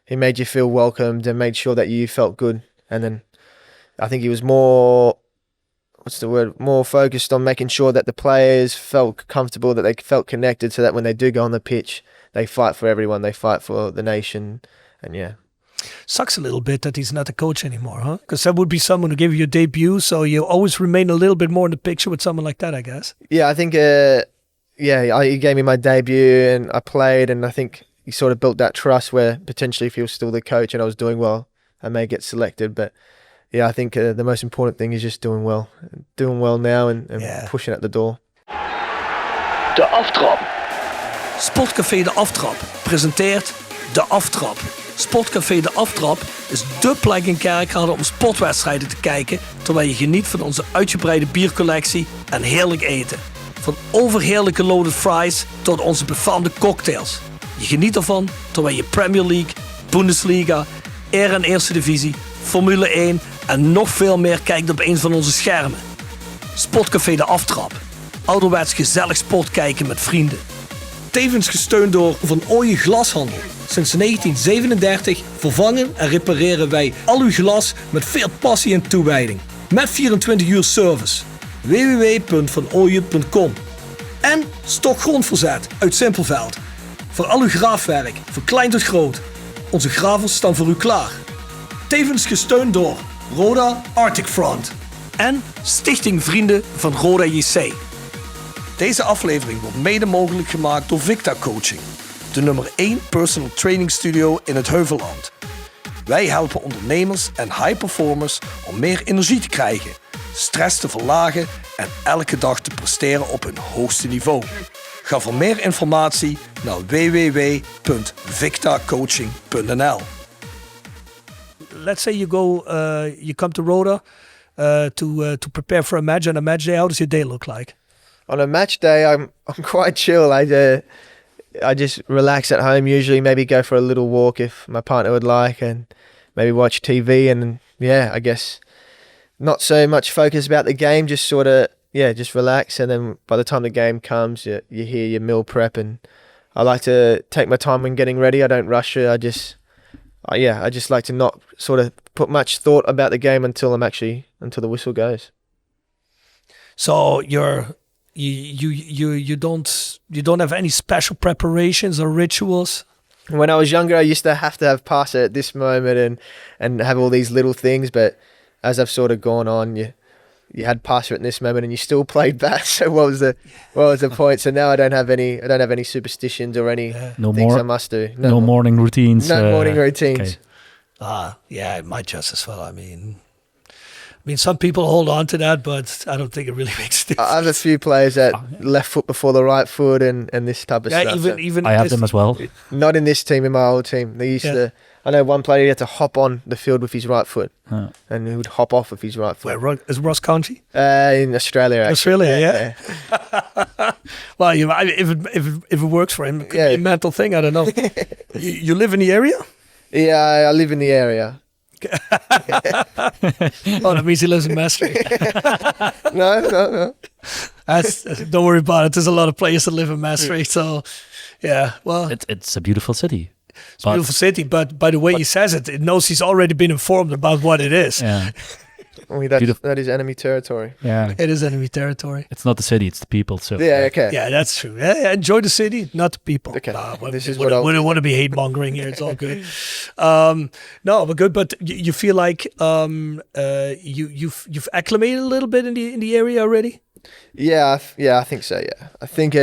made you feel welcomed and made sure that you felt good. And then I think he was more focused on making sure that the players felt comfortable, that they felt connected, so that when they do go on the pitch, they fight for everyone, they fight for the nation, and yeah. Sucks a little bit that he's not a coach anymore, huh? Because that would be someone who gave you a debut, so you always remain a little bit more in the picture with someone like that, I guess. Yeah, I think, he gave me my debut and I played, and I think he sort of built that trust where potentially if he was still the coach and I was doing well, I may get selected. But yeah, I think the most important thing is just doing well now and pushing at the door. De aftrap. Sportcafé De Aftrap presenteert De Aftrap. Sportcafé De Aftrap is dé plek in Kerkrade om sportwedstrijden te kijken, terwijl je geniet van onze uitgebreide biercollectie en heerlijk eten. Van overheerlijke loaded fries tot onze befaamde cocktails. Je geniet ervan terwijl je Premier League, Bundesliga, Eer- en Eerste Divisie, Formule 1 en nog veel meer kijkt op een van onze schermen. Sportcafé De Aftrap. Ouderwets gezellig sport kijken met vrienden. Tevens gesteund door Van Ooyen Glashandel. Sinds 1937 vervangen en repareren wij al uw glas met veel passie en toewijding. Met 24 uur service. www.vanooyen.com. En Stokgrondverzet uit Simpelveld. Voor al uw graafwerk, van klein tot groot. Onze gravels staan voor u klaar. Tevens gesteund door Roda Artic Front. En Stichting Vrienden van Roda JC. Deze aflevering wordt mede mogelijk gemaakt door Victa Coaching. De nummer 1 personal training studio in het Heuvelland. Wij helpen ondernemers en high performers om meer energie te krijgen, stress te verlagen en elke dag te presteren op hun hoogste niveau. Ga voor meer informatie naar www.victacoaching.nl. Let's say you come to Roda to prepare for a match. On a match day, how does your day look like? On a match day, I'm quite chill. I just relax at home usually, maybe go for a little walk if my partner would like, and maybe watch TV, and I guess not so much focus about the game, just sort of, just relax, and then by the time the game comes, you hear your meal prep, and I like to take my time when getting ready. I don't rush it. I just like to not sort of put much thought about the game until the whistle goes. So you don't have any special preparations or rituals? When I was younger, I used to have passer at this moment and have all these little things, but as I've sort of gone on, you had passer at this moment and you still played bat. So what was the point? So now I don't have any superstitions or any things I must do. No morning routines. No morning routines. Okay. It might just as well. I mean, some people hold on to that, but I don't think it really makes a difference. I have a few players that left foot before the right foot and this type of stuff. Even I have them as well. Not in this team, in my old team. They used to. I know one player, he had to hop on the field with his right foot, and he would hop off with his right foot. Where is Ross County? In Australia. Actually. Australia, yeah. Well, if it works for him, it could be a mental thing. I don't know. You live in the area? Yeah, I live in the area. Oh, that means he lives in Maastricht. No. Don't worry about it. There's a lot of players that live in Maastricht, so yeah. Well, it's a beautiful city. It's a beautiful city, but by the way he says it knows he's already been informed about what it is. Yeah. That is enemy territory. Yeah, it is enemy territory. It's not the city; it's the people. So okay. Yeah, that's true. Yeah, enjoy the city, not the people. Okay, this is what I want to be hate mongering here. It's all good. No, but good. But you feel like you've acclimated a little bit in the area already. Yeah, I think so. Yeah, I think.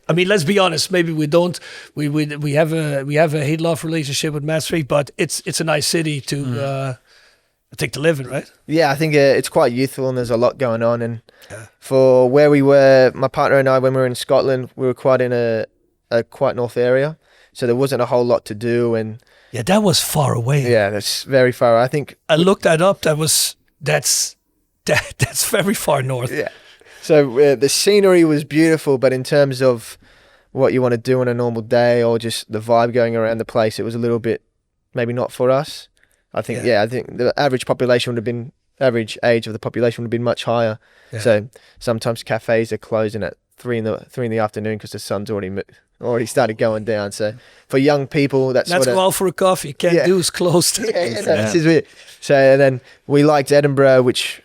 I mean, let's be honest. Maybe we don't. We have a hate-love relationship with Maastricht, but it's a nice city to take to live in, right? Yeah, I think it's quite youthful and there's a lot going on. And for where we were, my partner and I, when we were in Scotland, we were quite in a quite north area, so there wasn't a whole lot to do. And yeah, that was far away. Yeah, that's very far. I think I looked that up. That's very far north. Yeah. So the scenery was beautiful, but in terms of what you want to do on a normal day or just the vibe going around the place, it was a little bit maybe not for us. I think I think the average age of the population would have been much higher. Yeah. So sometimes cafes are closing at 3 in the afternoon because the sun's already started going down. So for young people, let's go out for a coffee. You can't do is closed. This is weird. So and then we liked Edinburgh, which,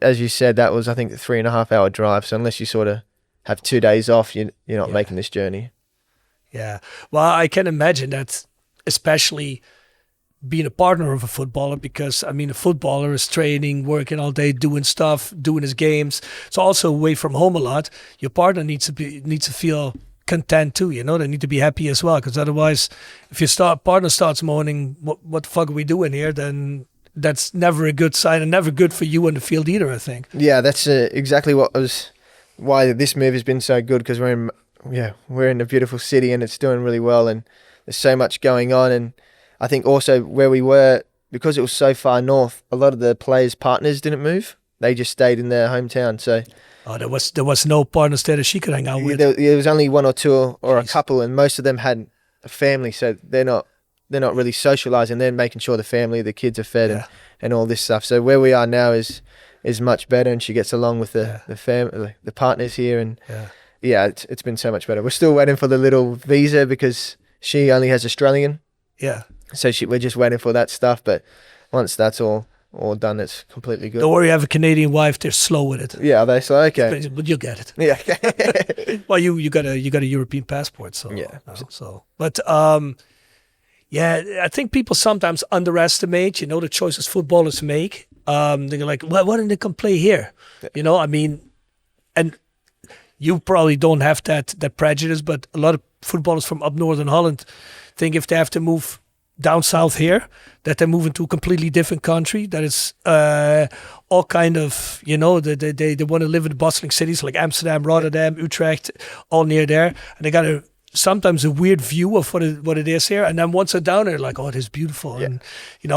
as you said, that was I think a 3.5 hour drive. So unless you sort of have 2 days off, you're not making this journey. Yeah. Well, I can imagine that, especially being a partner of a footballer, because I mean, a footballer is training, working all day, doing stuff, doing his games. So also away from home a lot. Your partner needs to feel content too. They need to be happy as well, because otherwise, if your partner starts moaning, what the fuck are we doing here? Then that's never a good sign and never good for you on the field either, I think. Yeah, that's exactly why this move has been so good, because we're in a beautiful city and it's doing really well, and there's so much going on. And I think also where we were, because it was so far north, a lot of the players' partners didn't move. They just stayed in their hometown. So there was no partners there that she could hang out with. There was only one or two or a couple, and most of them had a family, so they're not really socializing. They're making sure the family, the kids are fed and all this stuff. So where we are now is much better, and she gets along with the family, the partners here, and it's been so much better. We're still waiting for the little visa because she only has Australian. Yeah. So we're just waiting for that stuff, but once that's all done, it's completely good. Don't worry, you have a Canadian wife. They're slow with it. Yeah, they're slow. Okay, but you'll get it. Yeah. Well, you got a European passport, so yeah. But I think people sometimes underestimate, the choices footballers make. They're like, well, why don't they come play here? I mean, and you probably don't have that prejudice, but a lot of footballers from up north in Holland think if they have to move down south here, that they're moving to a completely different country. That is all kind of, they want to live in the bustling cities like Amsterdam, Rotterdam, Utrecht, all near there. And they got sometimes a weird view of what it is here. And then once they're down there, like, oh, it is beautiful. Yeah. And,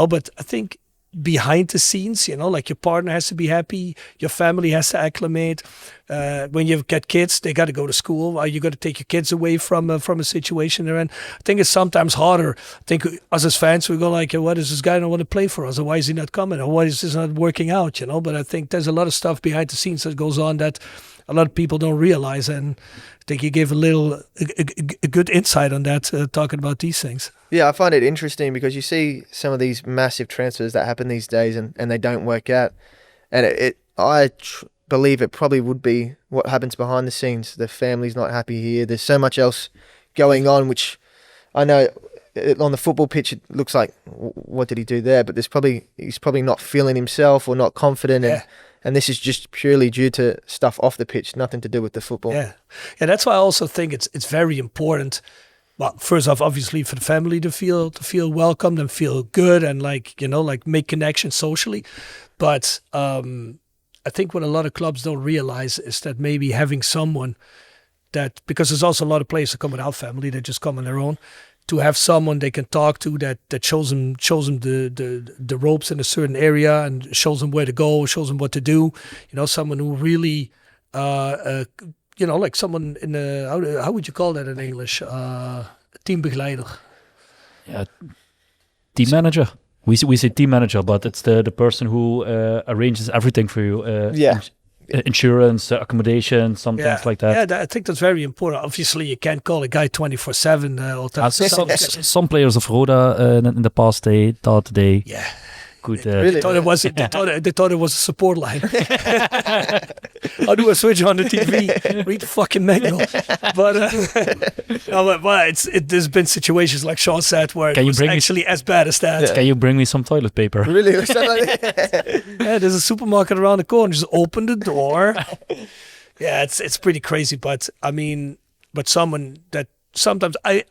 but I think behind the scenes, like your partner has to be happy, your family has to acclimate. When you get kids, they got to go to school. You got to take your kids away from a situation they're in. I think it's sometimes harder. I think us as fans, we go like, what does this guy not want to play for us? Or why is he not coming? Or why is this not working out? But I think there's a lot of stuff behind the scenes that goes on that a lot of people don't realize. And I think you gave a good insight on that, talking about these things. Yeah, I find it interesting because you see some of these massive transfers that happen these days and they don't work out. And I believe it probably would be what happens behind the scenes. The family's not happy here. There's so much else going on, which I know on the football pitch it looks like, what did he do there? But he's probably not feeling himself or not confident. Yeah. And this is just purely due to stuff off the pitch, nothing to do with the football. Yeah, that's why I also think it's very important. Well, first off, obviously for the family to feel welcomed and feel good and make connections socially. But I think what a lot of clubs don't realize is that maybe having someone that, because there's also a lot of players that come without family, they just come on their own, to have someone they can talk to that shows them the ropes in a certain area and shows them where to go, shows them what to do. Someone who really, like someone in a, how would you call that in English? Teambegeleider. Yeah, team manager. We say team manager, but it's the person who arranges everything for you. Insurance, accommodation, some things like that. Yeah, I think that's very important. Obviously, you can't call a guy 24/7 all the time. Some players of Roda in the past, they thought they could. Really? They thought it was a support line. How do I switch on the TV? Read the fucking manual. But there's been situations like Sean said where it was actually as bad as that. Yeah. Can you bring me some toilet paper? Really? Yeah, there's a supermarket around the corner. Just open the door. Yeah, it's pretty crazy. But I mean, someone that sometimes I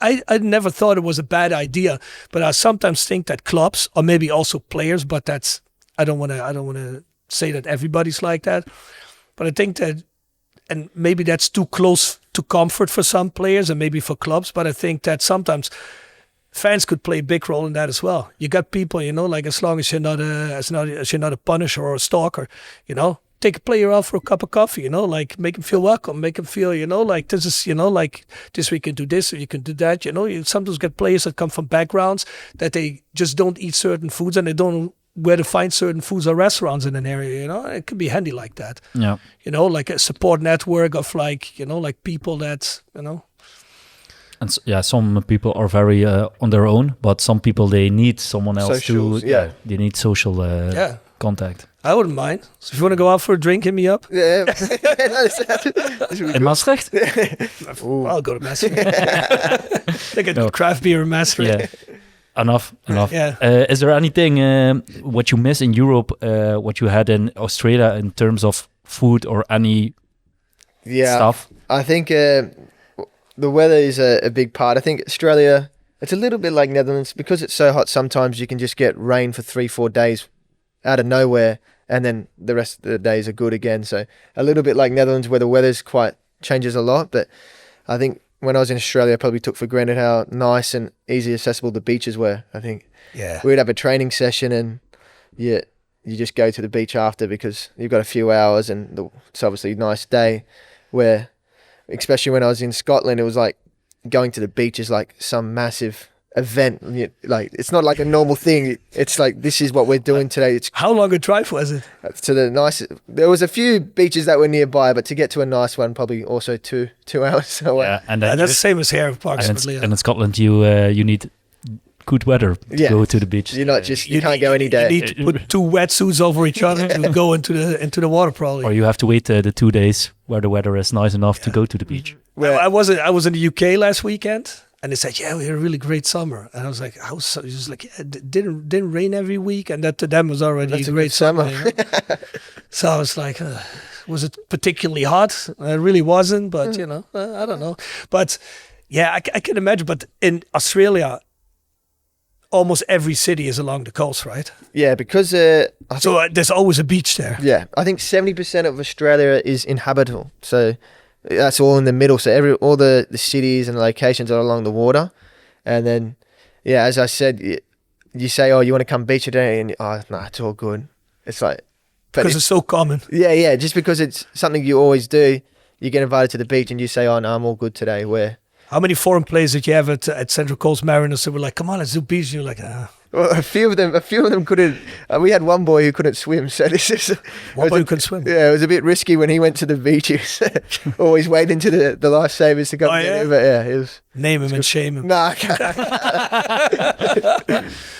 never thought it was a bad idea, but I sometimes think that clubs or maybe also players, but I don't want to say that everybody's like that. But I think that, and maybe that's too close to comfort for some players and maybe for clubs, but I think that sometimes fans could play a big role in that as well. You got people, like as long as you're not a punisher or a stalker, take a player out for a cup of coffee, like make him feel welcome, make him feel, like this is, like this we can do this or you can do that. You sometimes get players that come from backgrounds that they just don't eat certain foods and they don't know where to find certain foods or restaurants in an area, It could be handy like that. Yeah. Like a support network of like people that, And some people are very on their own, but some people, they need someone else Socials, they need social contact. I wouldn't mind. So if you want to go out for a drink, hit me up. Yeah. In Maastricht? I'll go to Maastricht. They get craft beer in Maastricht. Yeah. Enough. Yeah. Is there anything what you miss in Europe, what you had in Australia in terms of food or any stuff? I think the weather is a big part. I think Australia, it's a little bit like Netherlands. Because it's so hot, sometimes you can just get rain for 3-4 days out of nowhere, and then the rest of the days are good again. So a little bit like Netherlands, where the weather's changes a lot. But I think when I was in Australia, I probably took for granted how nice and easy accessible the beaches were. I think we'd have a training session and you just go to the beach after because you've got a few hours and it's obviously a nice day. Where, especially when I was in Scotland, it was like going to the beach is like some massive event. Like it's not like a normal thing. It's like, this is what we're doing today. How long a drive was it? To the nice. There was a few beaches that were nearby, but to get to a nice one, probably also two hours away. Yeah, and that's the same as here, approximately. And in Scotland, you need good weather to go to the beach. You're not just you can't go any day. You need to put 2 wetsuits over each other to go into the water, probably. Or you have to wait the 2 days where the weather is nice enough to go to the beach. Well, I was in the UK last weekend. And they said, we had a really great summer. And I was like, how so? Just like, it didn't rain every week. And that to them was already a great summer. So I was like, was it particularly hot? It really wasn't, but I don't know. But yeah, I can imagine. But in Australia, almost every city is along the coast, right? Yeah, because so there's always a beach there. Yeah, I think 70% of Australia is inhabitable. So that's all in the middle. So all the cities and the locations are along the water. And then, as I said, you say, you want to come beach today? And, it's all good. It's like... Because it's so common. Yeah. Just because it's something you always do, you get invited to the beach and you say, no, I'm all good today. How many foreign players did you have at Central Coast Mariners that were like, come on, let's do beach? And you're like, Well, a few of them couldn't. We had one boy who couldn't swim, so this is. One boy who couldn't swim. Yeah, it was a bit risky when he went to the beach. He was always waiting to the lifesavers to come. It was. Name him and shame him. No, I can't.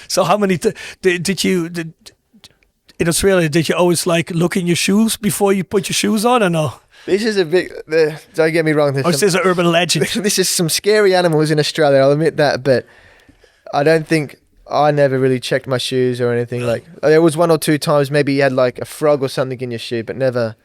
So how many did you in Australia? Did you always look in your shoes before you put your shoes on, or no? This is a big. Don't get me wrong. This is an urban legend. This is some scary animals in Australia. I'll admit that, but I don't think. I never really checked my shoes or anything. There was 1 or 2 times maybe you had a frog or something in your shoe, but never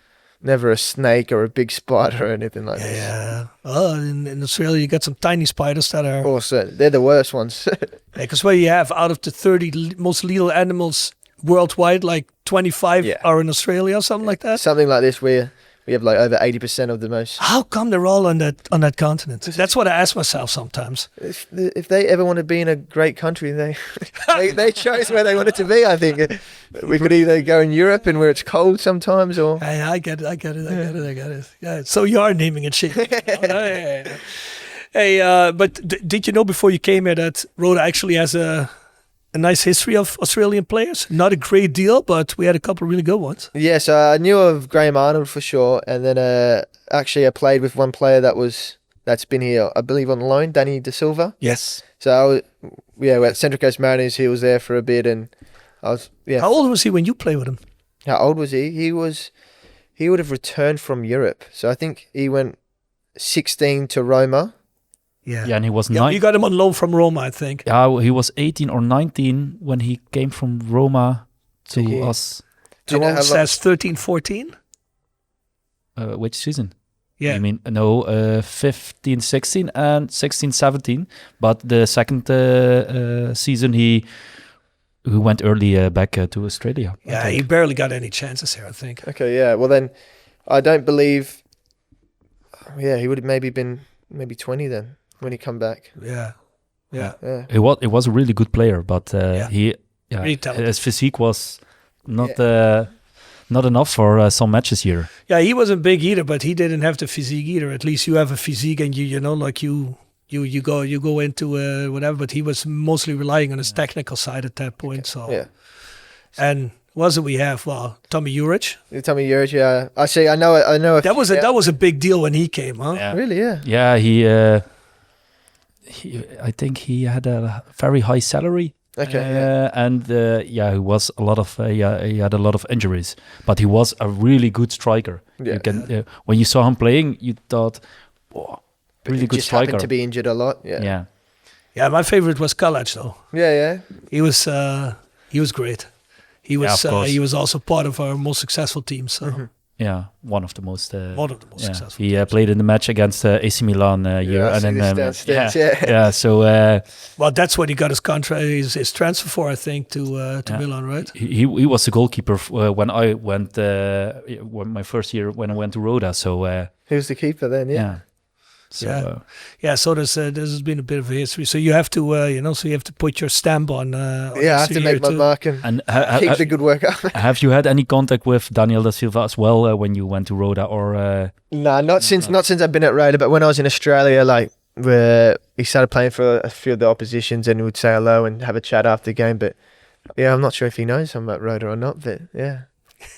a snake or a big spider or anything like that. Yeah. Oh, in Australia you got some tiny spiders that are... Also, they're the worst ones. Because where you have out of the 30 most lethal animals worldwide, 25 are in Australia or something like that. Something like this where we have over 80% of the most. How come they're all on that continent? That's what I ask myself sometimes. If they ever want to be in a great country, they chose where they wanted to be. I think we could either go in Europe and where it's cold sometimes, or I get it. Yeah, so you are naming and shaping. Hey, but did you know before you came here that Roda actually has a nice history of Australian players? Not a great deal, but we had a couple of really good ones. Yeah, so I knew of Graham Arnold for sure, and then actually I played with one player that's been here, I believe, on loan, Danny De Silva. Yes. So we're at Central Coast Mariners. He was there for a bit, and I was How old was he when you played with him? How old was he? He would have returned from Europe, so I think he went 16 to Roma. Yeah, and he was 9. You got him on loan from Roma, I think. Yeah, he was 18 or 19 when he came from Roma to us. Do you know how says 13, 14? Which season? Yeah. I mean, no, 15, 16 and 16, 17. But the second season, he went early back to Australia. Yeah, he barely got any chances here, I think. Okay, yeah. Well, then I don't believe. Yeah, he would have maybe been 20 then when he come back. Yeah. It was a really good player, but Really talented. his physique was not enough for some matches here. Yeah, he wasn't big either, but he didn't have the physique either. At least you have a physique, and you know, like you go into whatever. But he was mostly relying on his technical side at that point. So Yeah. And what we have? Well, Tommy Juric. Tommy Juric, yeah. I know. That was a big deal when he came, huh? Yeah. Really, yeah. Yeah, I think he had a very high salary. Okay. And he was he had a lot of injuries, but he was a really good striker. Yeah. You can when you saw him playing, you thought, oh, really He good just striker. happened to be injured a lot. Yeah. Yeah, my favorite was Kalac though. Yeah. He was great. He was also part of our most successful team. So Yeah, one of the most successful. He played in the match against AC Milan here, and then So well, that's what he got his contract, his transfer for, I think, to Milan, right? He was the goalkeeper when I went my first year when I went to Roda. So he was the keeper then. Yeah. So, so this has been a bit of a history. So you have to, so you have to put your stamp on. I have to make my mark and keep the good work up. Have you had any contact with Daniel da Silva as well when you went to Roda, or? No, not since I've been at Roda. But when I was in Australia, like where he started playing for a few of the oppositions, and he would say hello and have a chat after the game. But yeah, I'm not sure if he knows I'm at Roda or not. But yeah.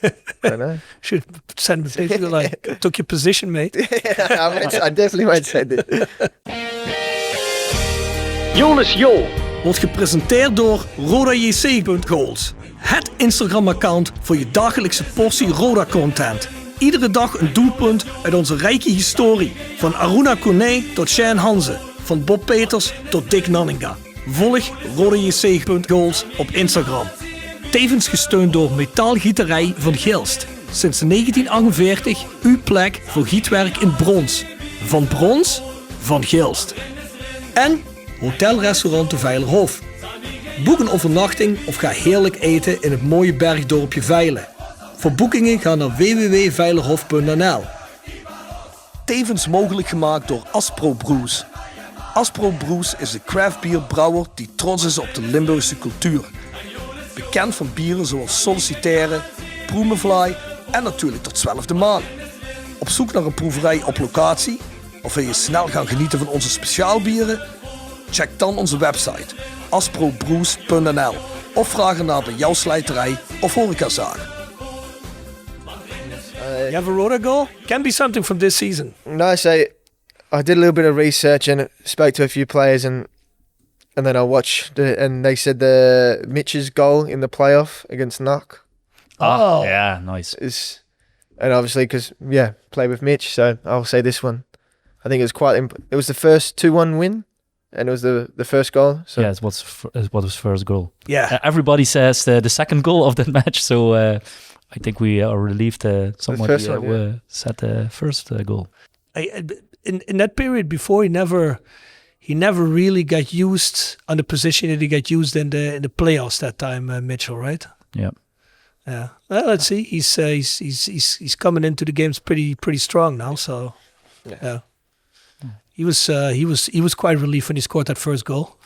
I don't know. Should send me a picture like, took your position, mate. I definitely might say this. Jonas Jol. Wordt gepresenteerd door rodajc.goals. Het Instagram-account voor je dagelijkse portie Roda-content. Iedere dag een doelpunt uit onze rijke historie. Van Aruna Kone tot Shane Hanze. Van Bob Peters tot Dick Nanninga. Volg rodajc.goals op Instagram. Tevens gesteund door Metaalgieterij van Gilst. Sinds 1948 uw plek voor gietwerk in brons. Van brons, van Gilst. En Hotel-restaurant de Veilerhof. Boek een overnachting of ga heerlijk eten in het mooie bergdorpje Veilen. Voor boekingen ga naar www.veilerhof.nl. Tevens mogelijk gemaakt door Aspro Brews. Aspro Brews is de craftbierbrouwer die trots is op de Limburgse cultuur. Bekend van bieren zoals Sollicitaire, Proemenvlaai en natuurlijk tot 12 de Maan. Op zoek naar een proeverij op locatie? Of wil je snel gaan genieten van onze speciaalbieren? Check dan onze website asprobrews.nl of vraag ernaar bij jouw slijterij of horecazaak. You have a Roda goal? Can be something from this season. No, so I did a little bit of research and spoke to a few players and then I watched and they said the Mitch's goal in the playoff against NAC. Oh, yeah, nice. And obviously because play with Mitch, so I'll say this one. I think it was it was the first 2-1 win, and it was the first goal. So yeah, it was his first goal. Yeah, everybody says the second goal of that match. So I think we are relieved somebody set the first goal. In that period before, he never really got used on the position that he got used in the playoffs that time, Mitchell, right? Yeah. Yeah. Well, let's see. He's coming into the games pretty strong now. So yeah. He was quite relieved when he scored that first goal.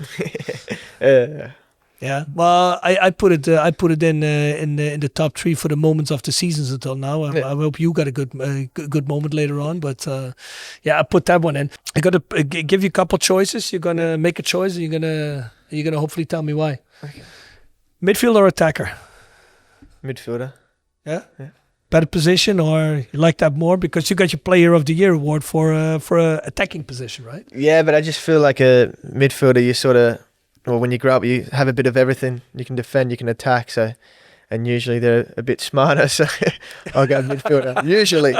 Yeah. Well, I put it in the top 3 for the moments of the seasons until now. I hope you got a good moment later on, but I put that one in. I got to give you a couple choices. You're gonna make a choice. And you're gonna hopefully tell me why. Okay. Midfielder or attacker? Midfielder. Yeah. Better position, or you like that more because you got your Player of the Year award for a attacking position, right? Yeah, but I just feel like a midfielder. You sort of, when you grow up, you have a bit of everything. You can defend, you can attack. So, and usually they're a bit smarter. So I'll go midfielder. Usually,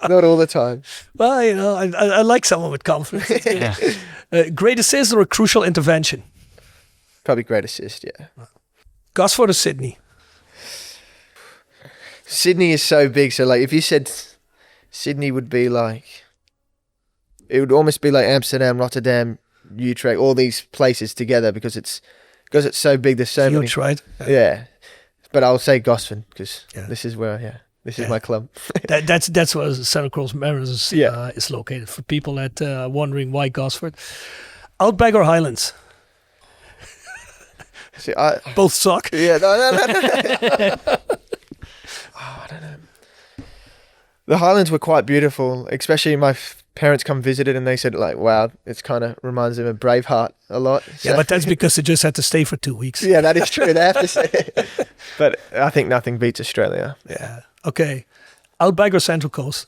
not all the time. Well, I like someone with confidence. Great assist or a crucial intervention? Probably great assist. Yeah. Gosford or Sydney? Sydney is so big, so like if you said Sydney would be like, it would almost be like Amsterdam, Rotterdam, Utrecht, all these places together because it's so big. There's so huge, many. Right? Yeah, but I'll say Gosford because this is where This is my club. That's where Santa Cruz Mariners is located. For people that are wondering why Gosford. Outback or Highlands? See, Both suck. Yeah, no. I don't know. The Highlands were quite beautiful, especially my parents come visited and they said, like, wow, it's kind of reminds them of Braveheart a lot. So. Yeah, but that's because they just had to stay for 2 weeks. Yeah, that is true. They have to say it. But I think nothing beats Australia. Yeah. Okay. Outback or Central Coast?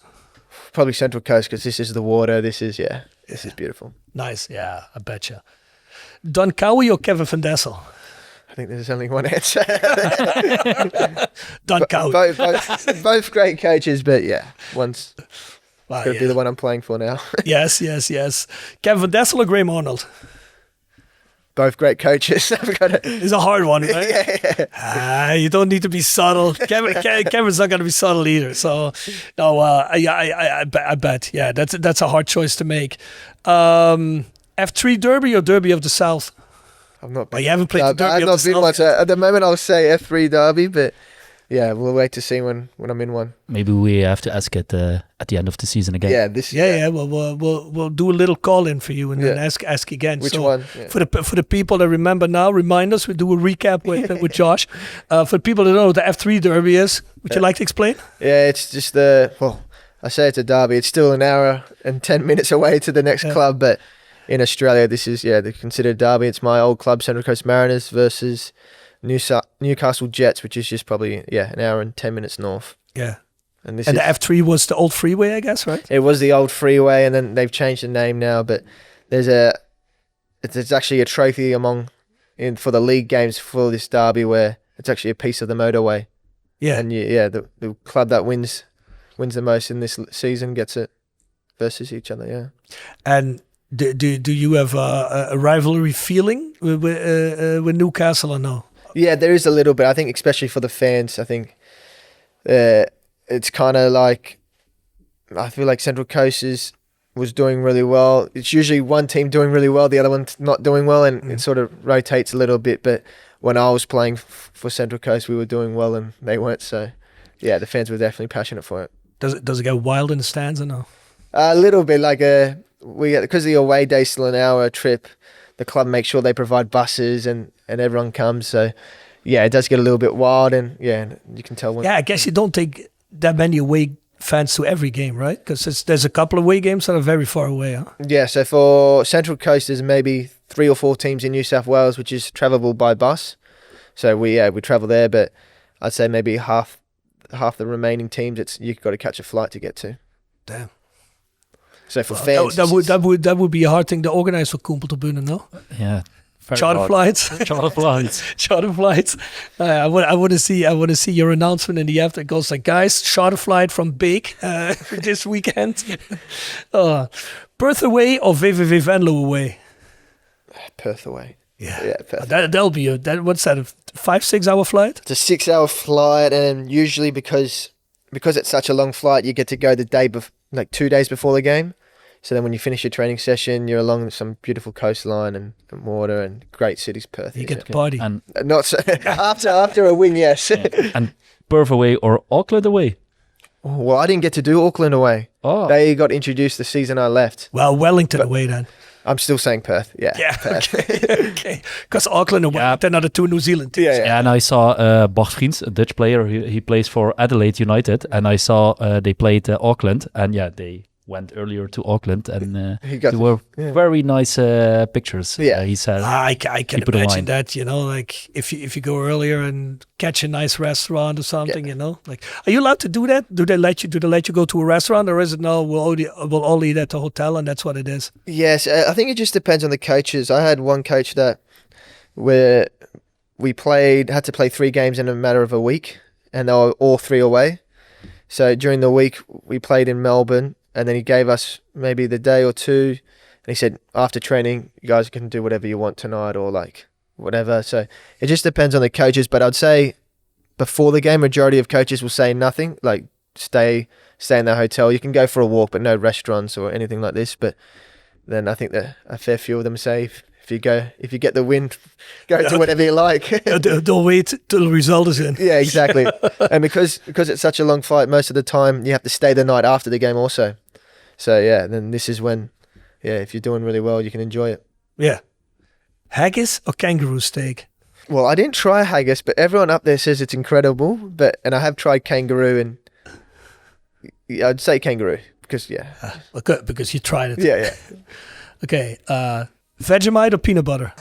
Probably Central Coast because this is the water. This is beautiful. Nice. Yeah, I betcha. Don Cowie or Kevin Van Dessel? I think there's only one answer. Don Cowie. Both great coaches, but yeah, one's Wow, got to be the one I'm playing for now. Yes. Kevin Van Dessel or Graham Arnold? Both great coaches. It's a hard one, right? Yeah. You don't need to be subtle. Kevin's not going to be subtle either. So, no, I bet. Yeah, that's a hard choice to make. F3 Derby or Derby of the South? I've not. You haven't played the Derby I've of not the been South. much. At the moment, I'll say F3 Derby, but yeah, we'll wait to see when I'm in one. Maybe we have to ask at the end of the season again. Yeah, We'll do a little call in for you and then ask again. Which one? Yeah. For the people that remember now, remind us. We do a recap with Josh. For people that don't know what the F3 Derby is, would you like to explain? Yeah, it's just I say it's a derby. It's still an hour and 10 minutes away to the next club, but in Australia, this is they consider derby. It's my old club, Central Coast Mariners, versus Newcastle Jets, which is just probably an hour and 10 minutes north. Yeah. And the F3 was the old freeway, I guess, right? It was the old freeway, and then they've changed the name now. But there's actually a trophy for the league games for this derby where it's actually a piece of the motorway. Yeah. And the club that wins the most in this season gets it versus each other. Yeah. And do you have a rivalry feeling with Newcastle or no? Yeah, there is a little bit. I think especially for the fans, I think it's kind of like, I feel like Central Coast was doing really well. It's usually one team doing really well, the other one not doing well, and it sort of rotates a little bit. But when I was playing for Central Coast, we were doing well and they weren't. So yeah, the fans were definitely passionate for it. Does it go wild in the stands or no? A little bit, like because the away day is still an hour trip. The club makes sure they provide buses and everyone comes. So, yeah, it does get a little bit wild, and you can tell. I guess you don't take that many away fans to every game, right? Because there's a couple of away games that are very far away, huh? Yeah, so for Central Coast, there's maybe 3 or 4 teams in New South Wales, which is travelable by bus. So we travel there, but I'd say maybe half the remaining teams, you've got to catch a flight to get to. Damn. So for fans, that would be a hard thing to organize for Kumpeltribune, no? Yeah. Charter flights. Charter flights. I want to see your announcement in the after. It goes like, guys, charter flight from Beek this weekend. Perth away or VVV Venlo away? Perth away. Yeah, Perth. That'll be what's that? A 5-6 hour flight? It's a 6-hour flight, and usually because it's such a long flight, you get to go the day like 2 days before the game. So then when you finish your training session, you're along some beautiful coastline and water and great cities, Perth. You get to party. And not so, after a win, yes. Yeah. And Perth away or Auckland away? Well, I didn't get to do Auckland away. Oh. They got introduced the season I left. Well, Wellington away then. I'm still saying Perth. Yeah. Perth. Okay. Because Auckland away, they're not the 2 New Zealand teams. Yeah, and I saw Bart Vriends, a Dutch player. He plays for Adelaide United, and I saw they played Auckland, and they went earlier to Auckland, and there were very nice pictures. Yeah, he said. I can imagine that. Like if you go earlier and catch a nice restaurant or something, like, are you allowed to do that? Do they let you go to a restaurant, or is it no? We'll all eat at the hotel, and that's what it is. Yes, I think it just depends on the coaches. I had one coach where we had to play 3 games in a matter of a week, and they were all 3 away. So during the week we played in Melbourne. And then he gave us maybe the day or 2, and he said, after training, you guys can do whatever you want tonight or like whatever. So it just depends on the coaches. But I'd say before the game, majority of coaches will say nothing, like stay in their hotel. You can go for a walk, but no restaurants or anything like this. But then I think that a fair few of them say, if if you get the win, go to whatever you like. Don't wait till the result is in. Yeah, exactly. And because it's such a long flight, most of the time you have to stay the night after the game also. So yeah, then this is when, if you're doing really well, you can enjoy it. Yeah. Haggis or kangaroo steak? Well, I didn't try haggis, but everyone up there says it's incredible. And I have tried kangaroo, and I'd say kangaroo because Well, good, because you tried it. Yeah. Okay. Vegemite or peanut butter?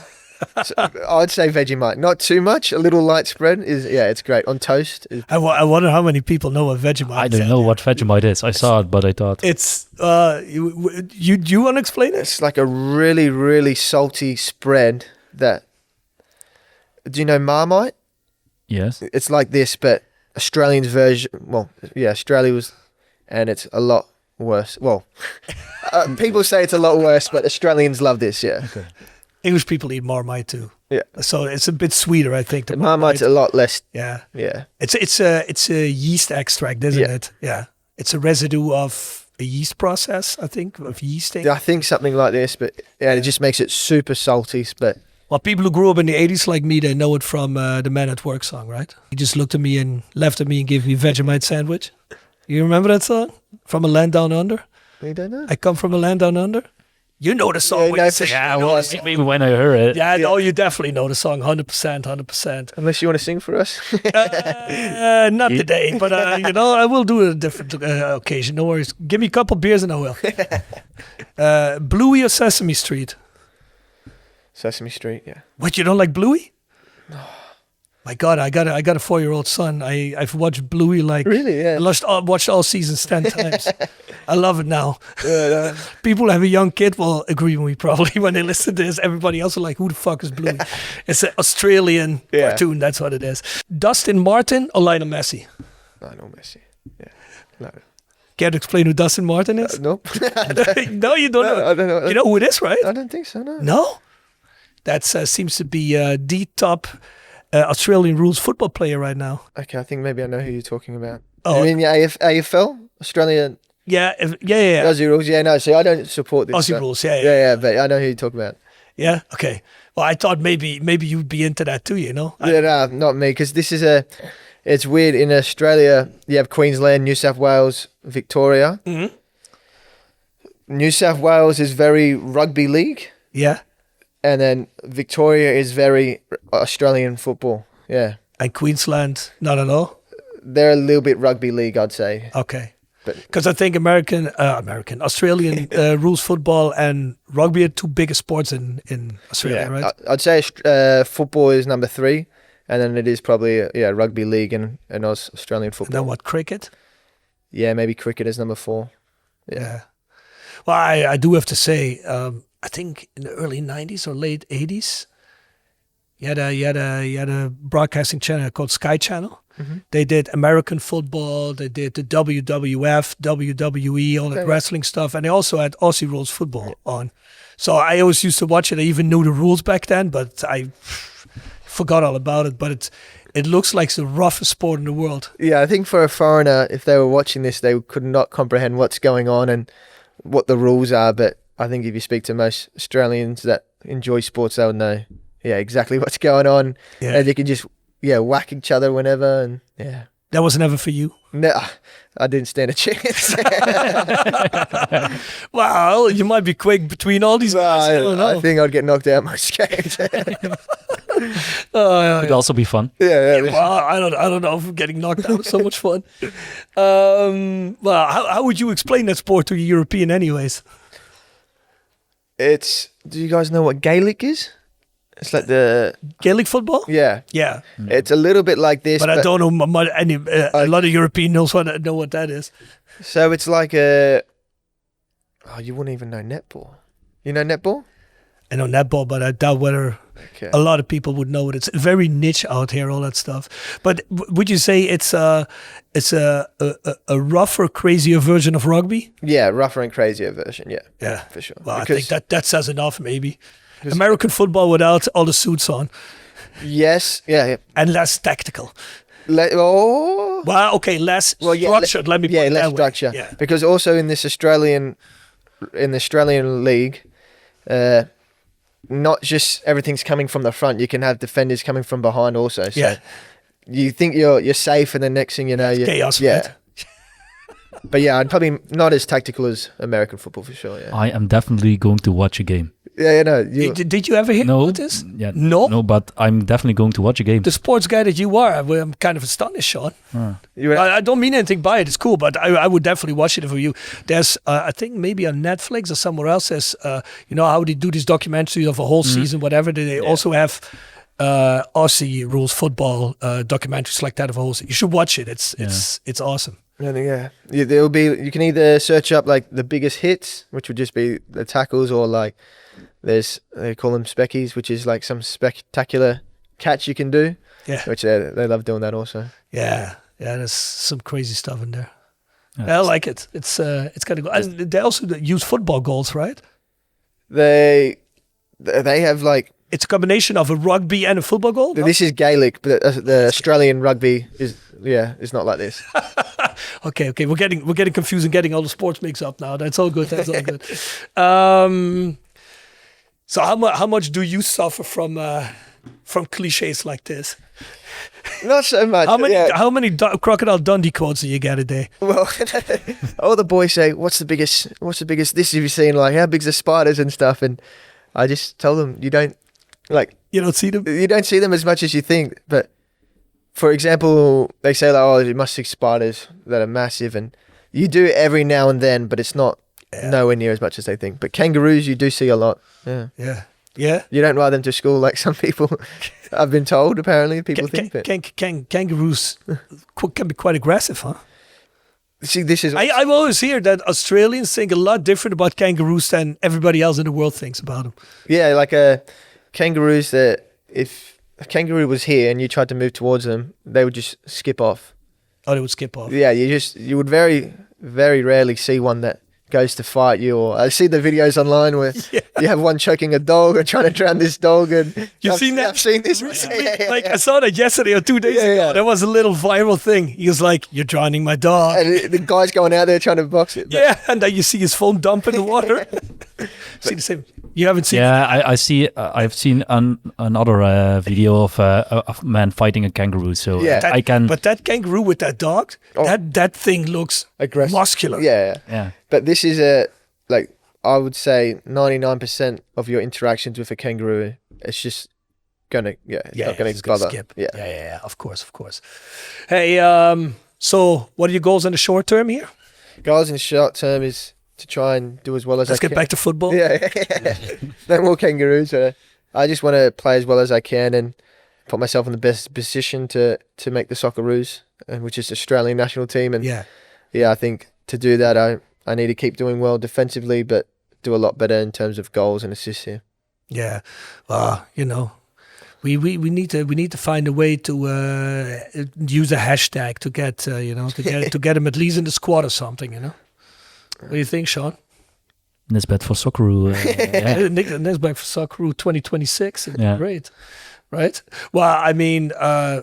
So I'd say Vegemite. Not too much. A little light spread is it's great on toast. I wonder how many people know what Vegemite is. I don't know what Vegemite is. I saw it, but I thought it's you want to explain it? It's like a really, really salty spread that. Do you know Marmite? yes. It's like this, but Australian's version. Well, yeah, Australia was, and it's a lot worse. Well, people say it's a lot worse, but Australians love this. Yeah. Okay. English people eat Marmite too. Yeah. So it's a bit sweeter, I think. Marmite's a lot less. Yeah. Yeah. It's a yeast extract, isn't it? Yeah. It's a residue of a yeast process, I think, of yeasting. I think something like this, but it just makes it super salty. But well, people who grew up in the 80s like me, they know it from the Man at Work song, right? He just looked at me and laughed at me and gave me a Vegemite sandwich. You remember that song? From a Land Down Under? you don't know. I come from a land down under. You know the song. Maybe when I heard it. Yeah, no, you definitely know the song. 100%. Unless you want to sing for us. Not today, but I will do it a different occasion. No worries. Give me a couple beers and I will. Bluey or Sesame Street? Sesame Street, yeah. What, you don't like Bluey? No. My God, I got a 4-year-old son. I've watched Bluey like really, yeah. I watched all seasons 10 times. I love it now. People who have a young kid will agree with me probably when they listen to this. Everybody else are like, who the fuck is Bluey? It's an Australian cartoon. That's what it is. Dustin Martin or Lionel Messi? Lionel Messi. Yeah. No. Care to explain who Dustin Martin is? Nope. No, you don't know. I don't know. You know who it is, right? I don't think so. No. No. That seems to be the top Australian rules football player right now. Okay, I think maybe I know who you're talking about. Oh, I mean, AFL, Australian. Yeah. Aussie rules. Yeah, no. See, I don't support this. Aussie rules. Yeah. Yeah, but I know who you talk about. Yeah. Okay. Well, I thought maybe you'd be into that too. You know. No, not me. Because this is it's weird. In Australia, you have Queensland, New South Wales, Victoria. Mm-hmm. New South Wales is very rugby league. Yeah. And then Victoria is very Australian football. Yeah. And Queensland, not at all? They're a little bit rugby league, I'd say. Okay. Because I think Australian rules football and rugby are two biggest sports in Australia, right? I'd say football is number 3. And then it is probably, rugby league and Australian football. And then what, cricket? Yeah, maybe cricket is number 4. Yeah. Well, I do have to say... I think in the early 90s or late 80s, you had a broadcasting channel called Sky Channel. Mm-hmm. They did American football, they did the WWF, WWE, all that wrestling stuff, and they also had Aussie rules football on. So I always used to watch it. I even knew the rules back then, but I forgot all about it. But it looks like the roughest sport in the world. Yeah, I think for a foreigner, if they were watching this, they could not comprehend what's going on and what the rules are, but I think if you speak to most Australians that enjoy sports, they'll know, exactly what's going on. Yeah. And you can just, whack each other whenever. And that was never for you? No, I didn't stand a chance. Well, you might be quick between all these guys. I think I'd get knocked out most games. Could also be fun. Yeah. Well, I don't know if getting knocked out is so much fun. Well, how would you explain that sport to a European anyways? Do you guys know what Gaelic is? It's like the... Gaelic football? Yeah. Yeah. It's a little bit like this. But I don't know a lot of Europeans know what that is. So it's like you wouldn't even know netball. You know netball? I know netball, but I doubt whether a lot of people would know it. It's very niche out here, all that stuff. But would you say it's a rougher, crazier version of rugby? Yeah, rougher and crazier version. Yeah, for sure. Well, because I think that says enough, maybe. American football without all the suits on. Yes, yeah. And less tactical. Well, less structured. Let me put it less that structure. Way. Yeah. Because also in the Australian league, not just everything's coming from the front. You can have defenders coming from behind also. So you think you're safe, and the next thing you know, you're chaos. Yeah. Right? But yeah, I'm probably not as tactical as American football for sure. Yeah. I am definitely going to watch a game. Yeah, no. Did you ever hear about this? Yeah, No, but I'm definitely going to watch a game. The sports guy that you are, I'm kind of astonished, Sean. I don't mean anything by it. It's cool, but I would definitely watch it for you. There's, I think maybe on Netflix or somewhere else, there's, you know how they do these documentaries of a whole season, whatever. They also have Aussie rules football documentaries like that of a whole season. You should watch it. It's awesome. There'll be. You can either search up like the biggest hits, which would just be the tackles, or like they call them speckies, which is like some spectacular catch you can do. Yeah, which they love doing that also. Yeah, there's some crazy stuff in there. Yeah, I like it. It's kind of good. And they also use football goals, right? They have like. It's a combination of a rugby and a football goal. This is Gaelic, but the Australian rugby is it's not like this. Okay, we're getting confused and getting all the sports mixed up now. That's all good. That's all good. So how much do you suffer from cliches like this? Not so much. How many Crocodile Dundee quotes do you get a day? Well, all the boys say, "What's the biggest this have you seen? Like, how big's the spiders and stuff?" And I just tell them, you don't see them. You don't see them as much as you think. But for example, they say like, "Oh, you must see spiders that are massive," and you do every now and then, but it's not nowhere near as much as they think. But kangaroos, you do see a lot. Yeah. You don't ride them to school like some people. I've been told. Apparently, people think that kangaroos can be quite aggressive, huh? See, this is. I always hear that Australians think a lot different about kangaroos than everybody else in the world thinks about them. Yeah, like kangaroos that if a kangaroo was here and you tried to move towards them, they would just skip off. Oh, they would skip off. Yeah, you would very, very rarely see one that goes to fight you. Or I see the videos online where you have one choking a dog or trying to drown this dog. And You've seen that? I've seen this. Like I saw that yesterday or 2 days ago. Yeah. There was a little viral thing. He was like, "You're drowning my dog." And the guy's going out there trying to box it. Yeah, and then you see his phone dump in the water. See the same. You haven't seen? Yeah, I see. I've seen another video of a man fighting a kangaroo. So I can. But that kangaroo with that dog, that thing looks aggressive, muscular. Yeah. But this is I would say 99% of your interactions with a kangaroo, it's just gonna not gonna bother. Skip. Yeah. Of course. Hey, so what are your goals in the short term here? Goals in the short term is to try and do as well as I can. Let's get back to football. Yeah. No more kangaroos. I just want to play as well as I can and put myself in the best position to make the Socceroos, which is the Australian national team. And I think to do that, I need to keep doing well defensively, but do a lot better in terms of goals and assists here. Yeah, we need to find a way to use a hashtag to get to get him at least in the squad or something. What do you think, Sean? Nisbet for Socceroo. Nisbet for Socceroo 2026. Great. Right? Well, I mean,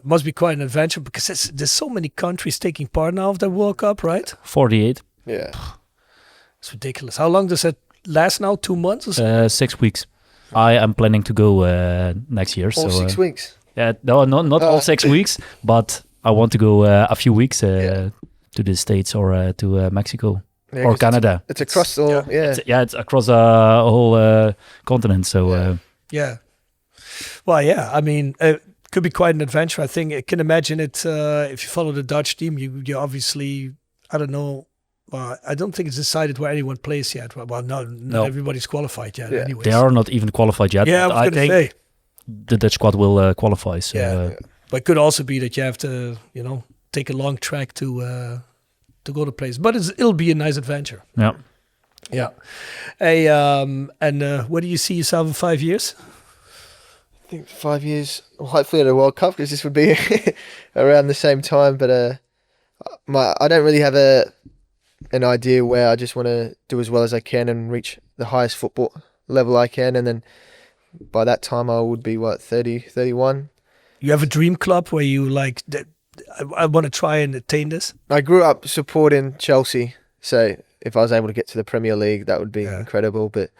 must be quite an adventure because there's so many countries taking part now of the World Cup, right? 48. Yeah. It's ridiculous. How long does it last now? 2 months or so? 6 weeks. I am planning to go next year. All 6 weeks? Yeah, no, not all 6 weeks, but I want to go a few weeks to the States or to Mexico. Or Canada. It's across all, it's across a whole continent. So well, I mean, it could be quite an adventure. I think I can imagine it. If you follow the Dutch team, you obviously, I don't know. I don't think it's decided where anyone plays yet. Well, no. Everybody's qualified yet. Anyways. They are not even qualified yet. Yeah, I think the Dutch squad will qualify. So, but it could also be that you have to, take a long trek to go to place. But it'll be a nice adventure. Yeah. Hey, and where do you see yourself in 5 years? I think 5 years, hopefully at a World Cup, because this would be around the same time. But I don't really have an idea where. I just want to do as well as I can and reach the highest football level I can. And then by that time, I would be, 30, 31. You have a dream club where you I want to try and attain this? I grew up supporting Chelsea, so if I was able to get to the Premier League, that would be incredible. But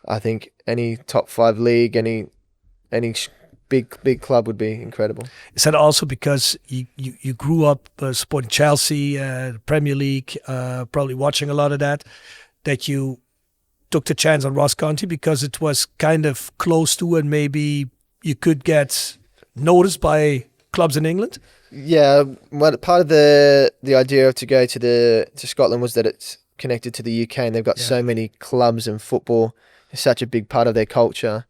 I think any top 5 league, any big club would be incredible. Is that also because you grew up supporting Chelsea, the Premier League, probably watching a lot of that you took the chance on Ross County because it was kind of close to, and maybe you could get noticed by clubs in England? Yeah, well, part of the idea to go to Scotland was that it's connected to the UK, and they've got so many clubs, and football is such a big part of their culture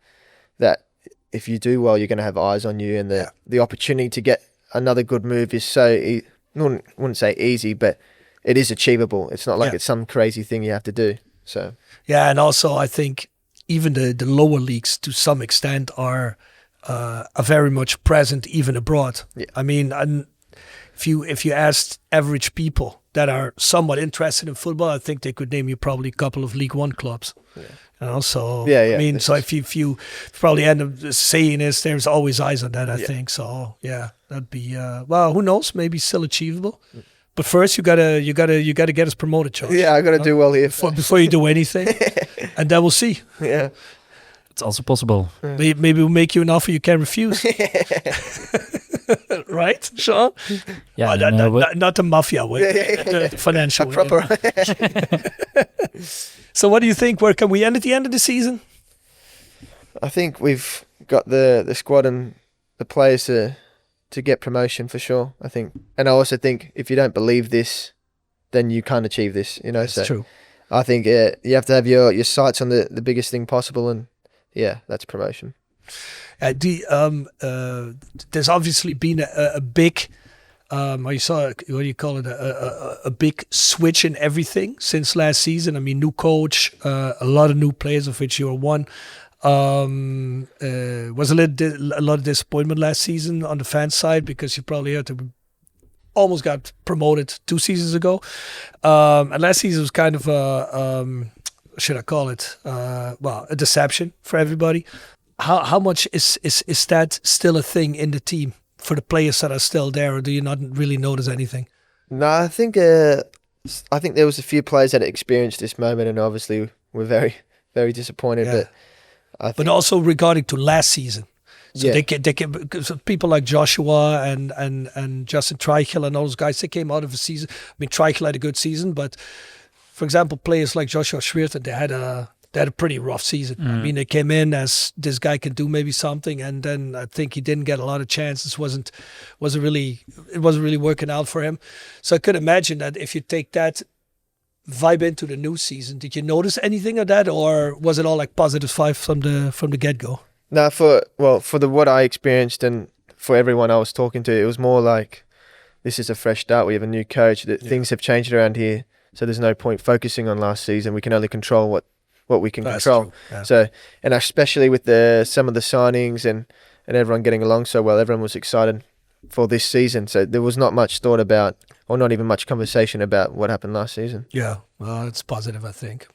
that if you do well, you're going to have eyes on you, and the opportunity to get another good move is so, wouldn't say easy, but it is achievable. It's not like it's some crazy thing you have to do. So yeah, and also I think even the lower leagues to some extent are very much present even abroad. Yeah. I mean, and if you asked average people that are somewhat interested in football, I think they could name you probably a couple of League One clubs. Yeah. You know, so I mean, so if you probably end up saying this, there's always eyes on that. I think so. Yeah, that'd be well. Who knows? Maybe still achievable. But first, you gotta get us promoted, Josh. Yeah, I gotta do well here before you do anything, and then we'll see. Yeah, it's also possible. Maybe we'll make you an offer you can't refuse. Right, Sean? Yeah, not the mafia way, the financial way. Proper. So, what do you think? Where can we end at the end of the season? I think we've got the squad and the players to get promotion for sure. I think, and I also think if you don't believe this, then you can't achieve this. You know, that's true. I think you have to have your sights on the biggest thing possible, and that's promotion. There's obviously been a big, I saw, what do you call it, a big switch in everything since last season. I mean, new coach, a lot of new players, of which you were one. Was a lot of disappointment last season on the fan side because you probably heard that we almost got promoted 2 seasons ago. And last season was kind of should I call it, a deception for everybody. How much is that still a thing in the team for the players that are still there, or do you not really notice anything? No, I think there was a few players that experienced this moment, and obviously we're very, very disappointed. Yeah. But also regarding to last season, so they can so people like Joshua and Justin Treichel and all those guys, they came out of a season. I mean, Treichel had a good season, but for example, players like Joshua Schwierten, they had a pretty rough season. I mean, they came in as this guy can do maybe something, and then I think he didn't get a lot of chances. It wasn't really working out for him. So I could imagine that if you take that vibe into the new season, did you notice anything of that, or was it all like positive vibe from the get go? No, for what I experienced and for everyone I was talking to, it was more like this is a fresh start. We have a new coach. Things have changed around here, so there's no point focusing on last season. We can only control what we can control. Yeah. So, and especially with some of the signings and everyone getting along so well, everyone was excited for this season. So there was not much thought about, or not even much conversation about what happened last season. Yeah, well, it's positive, I think.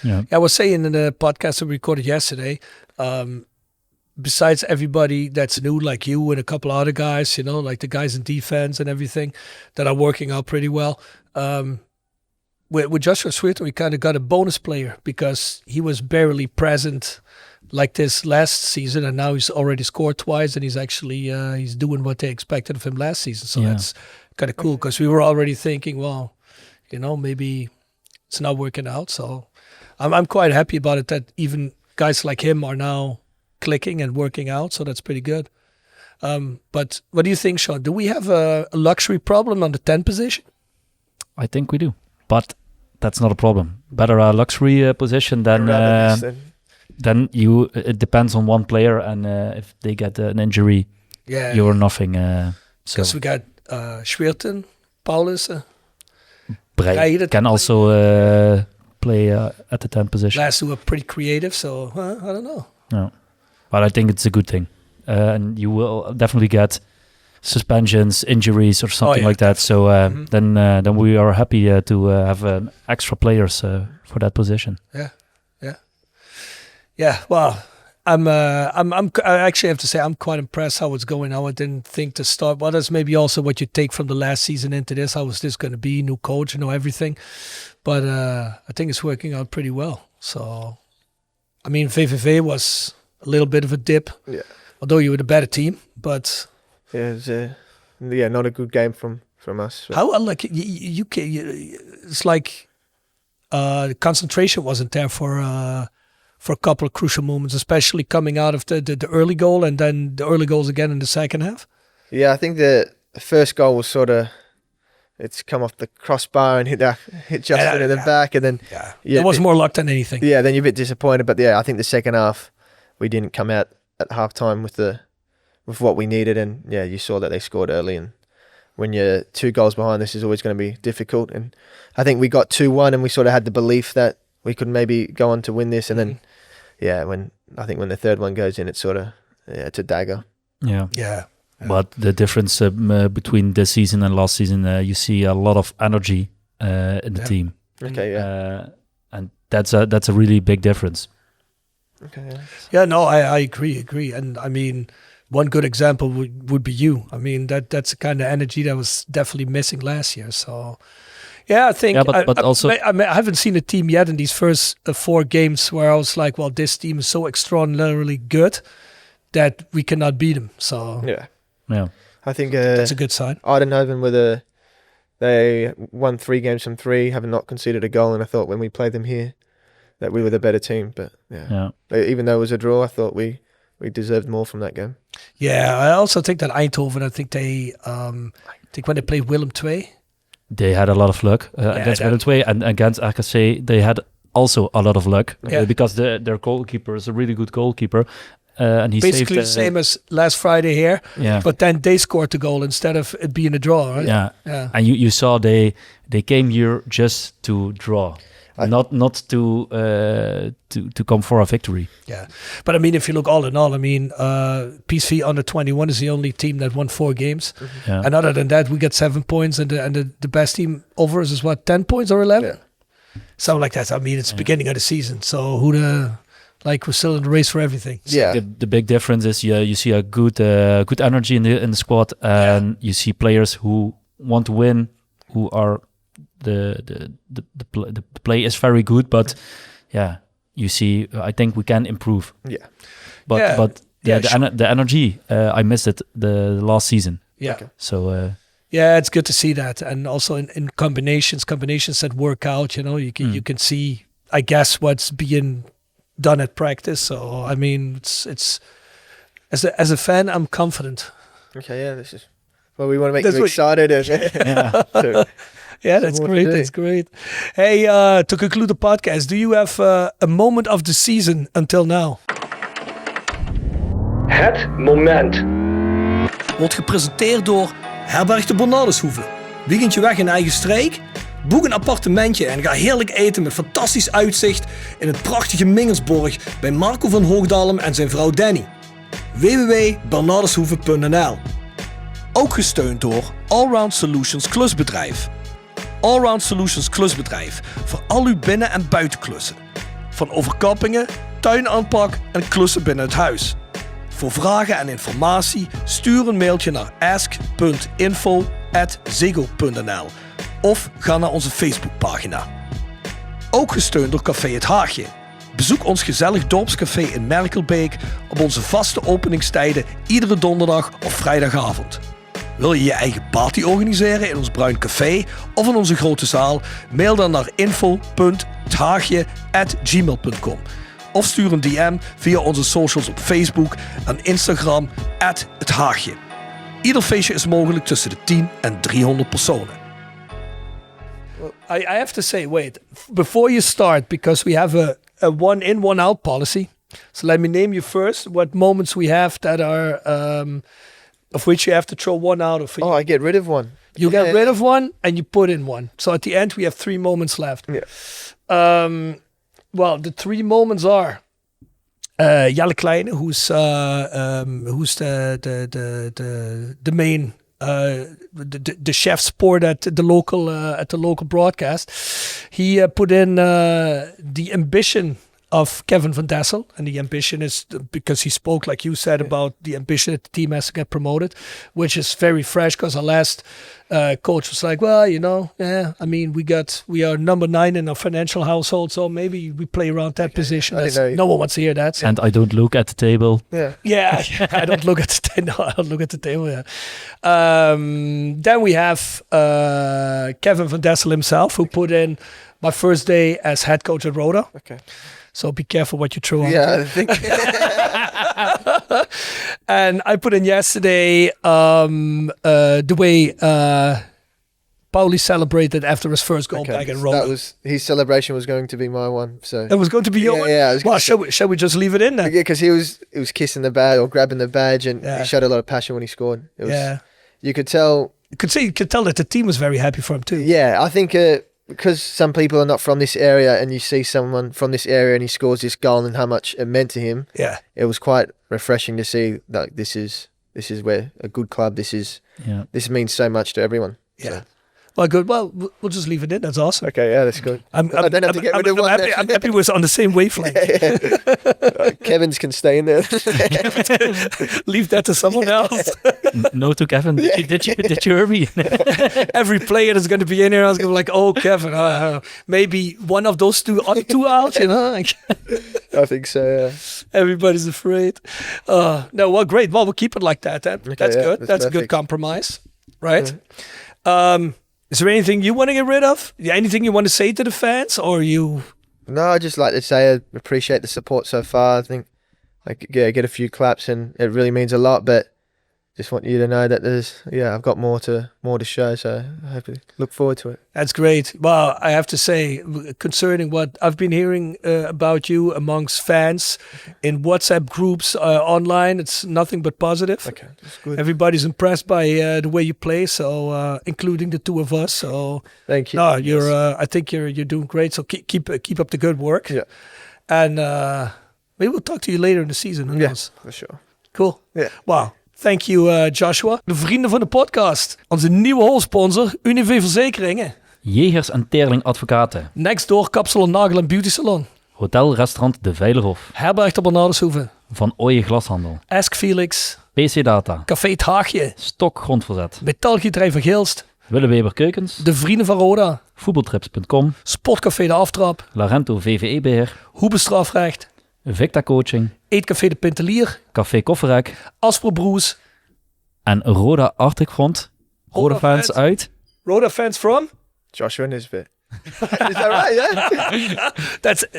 Yeah, I was saying in the podcast we recorded yesterday, besides everybody that's new, like you and a couple other guys, you know, like the guys in defense and everything that are working out pretty well. With Joshua Schwierten, we kind of got a bonus player because he was barely present like this last season, and now he's already scored twice, and he's actually he's doing what they expected of him last season. So that's kind of cool because we were already thinking, well, you know, maybe it's not working out. So I'm quite happy about it that even guys like him are now clicking and working out. So that's pretty good. But what do you think, Sean? Do we have a luxury problem on the 10 position? I think we do, but that's not a problem. Better a luxury position than it depends on one player, and if they get an injury, you're nothing. Because we got Schwierten, Paulus, Breij can also play at the 10 position. Last two were pretty creative, so I don't know. No, but I think it's a good thing, and you will definitely get suspensions, injuries, or something like that. So then we are happy to have extra players for that position. Yeah. Well, I actually have to say I'm quite impressed how it's going now. I didn't think to start. Well, that's maybe also what you take from the last season into this. How was this going to be? New coach, everything. But I think it's working out pretty well. So I mean, VVV was a little bit of a dip. Yeah. Although you were the better team, but Yeah, it was not a good game from us. But how like you it's like the concentration wasn't there for a couple of crucial moments, especially coming out of the early goal and then the early goals again in the second half. Yeah, I think the first goal was sort of, it's come off the crossbar and hit Justin in the back, and then it was more luck than anything. Yeah, then you're a bit disappointed, but I think the second half we didn't come out at halftime with what we needed, and you saw that they scored early, and when you're 2 goals behind, this is always going to be difficult. And I think we got 2-1, and we sort of had the belief that we could maybe go on to win this, and then when the third one goes in, it's sort of it's a dagger. Yeah. But the difference between this season and last season, you see a lot of energy in the team. Okay, and that's a really big difference. Okay. Yeah, no, I agree. And I mean, one good example would be you. I mean, that's the kind of energy that was definitely missing last year. So, yeah, I think. Yeah, but also, I haven't seen a team yet in these first 4 games where I was like, well, this team is so extraordinarily good that we cannot beat them. So yeah. I think that's a good sign. Eindhoven they won 3 games from 3, having not conceded a goal, and I thought when we played them here that we were the better team. But even though it was a draw, I thought we deserved more from that game. Yeah, I also think that Eindhoven, I think they, when they played Willem II, they had a lot of luck against Willem II, and against RKC they had also a lot of luck because their goalkeeper is a really good goalkeeper. And he basically saved, the same as last Friday here, but then they scored the goal instead of it being a draw, right? Yeah. And you saw they came here just to draw, not to come for a victory. Yeah, but I mean, if you look all in all, I mean, PSV under 21 is the only team that won 4 games, and other than that, we got 7 points, and the best team over us is what, 10 points or 11, something like that. I mean, it's the beginning of the season, so we're still in the race for everything. Yeah. The big difference is you see a good energy in the squad, and you see players who want to win, who are the play is very good, but you see, I think we can improve. Yeah. But the energy, I missed it the last season. Yeah. Okay. So. It's good to see that, and also in combinations that work out. You can see, I guess, what's being done at practice. So I mean, it's as a fan, I'm confident. Okay, this is we want to make you excited. That's great. That's great. Hey, to conclude the podcast, do you have a moment of the season until now? Het moment. Wordt gepresenteerd door Herberg de Bernardeshoeve. Weekendje weg in eigen streek? Boek een appartementje en ga heerlijk eten met fantastisch uitzicht in het prachtige Mingelsborg bij Marco van Hoogdalem en zijn vrouw Danny. www.bernardeshoeve.nl. Ook gesteund door Allround Solutions Klusbedrijf. Allround Solutions Klusbedrijf voor al uw binnen- en buitenklussen. Van overkappingen, tuinaanpak en klussen binnen het huis. Voor vragen en informatie stuur een mailtje naar ask.info@ziggo.nl of ga naar onze Facebookpagina. Ook gesteund door Café Het Haagje. Bezoek ons gezellig dorpscafé in Merkelbeek op onze vaste openingstijden iedere donderdag of vrijdagavond. Wil je je eigen party organiseren in ons bruin café of in onze grote zaal? Mail dan naar info.haagje@gmail.com of stuur een DM via onze socials op Facebook en Instagram @het Haagje. Ieder feestje is mogelijk tussen de 10 en 300 personen. I have to say, wait, before you start, because we have a one in, one out policy. So let me name you first what moments we have that are, of which you have to throw one out of. I get rid of one. You get rid of one and you put in one. So at the end we have 3 moments left. Yeah. Well, the 3 moments are Jelle Kleine, who's the main the chef sport at the local broadcast. He put in the ambition of Kevin van Dessel, and the ambition is because he spoke, like you said, about the ambition that the team has to get promoted, which is very fresh because our last coach was like, well, we are number 9 in our financial household, so maybe we play around that position. No one wants to hear that. So. And I don't look at the table. Yeah, I don't look at the table. No, I don't look at the table. Yeah. Then we have Kevin van Dessel himself, who put in my first day as head coach at Roda. Okay. So be careful what you throw on. Yeah, I think. And I put in yesterday the way Pauli celebrated after his first goal back in Roda. That was his celebration was going to be my one. So it was going to be your one. Yeah. Well, shall we just leave it in then? Yeah, because he was kissing the badge or grabbing the badge, and he showed a lot of passion when he scored. It was, you could tell. You could tell that the team was very happy for him too. Yeah, I think. Because some people are not from this area, and you see someone from this area and he scores this goal and how much it meant to him. Yeah, it was quite refreshing to see that this is where a good club. This means so much to everyone. Yeah. So. Well, good. Well, we'll just leave it in. That's awesome. Okay, yeah, that's good. I don't have to get rid of one. I'm happy we're on the same wavelength. Kevin's can stay in there. Leave that to someone else. No to Kevin. Did you hear me? Every player that's going to be in here is going to be like, oh, Kevin, maybe one of those two out, I think so, yeah. Everybody's afraid. No, well, great. Well, we'll keep it like that then. Okay, that's good. That's a good compromise, right? Yeah. Is there anything you want to get rid of? Anything you want to say to the fans, or you? No, I just like to say I appreciate the support so far. I think I get a few claps, and it really means a lot. But just want you to know that I've got more to show. So I hope you look forward to it. That's great. Well, I have to say, concerning what I've been hearing about you amongst fans in WhatsApp groups online, it's nothing but positive. Okay, that's good. Everybody's impressed by the way you play, so including the two of us. So thank you. No, I think you're doing great. So keep up the good work. Yeah, and maybe we'll talk to you later in the season. Who knows? For sure. Cool. Yeah. Wow. Thank you, Joshua. De vrienden van de podcast. Onze nieuwe hoofdsponsor, UNIV Verzekeringen. Jegers en Teerling Advocaten. Next door Kapsalon Nagel en Beauty Salon. Hotel Restaurant De Veilerhof. Herberg de Bernardeshoeve. Van Ooyen Glashandel. Ask Felix. PC Data. Café Het Haagje. Stok Grondverzet. Metaalgieterij van Gilst. Wullenweber Keukens. De Vrienden van Roda. Voetbaltrips.com. Sportcafé De Aftrap. Larento VVE-beheer. Hoebe Strafrecht. Victa Coaching. Eetcafé De Pintelier. Café Kofferrek. Asper Broes. En Roda Artic Front. Roda fans uit. Roda fans from? Joshua Nisbet. Is that right? Yeah.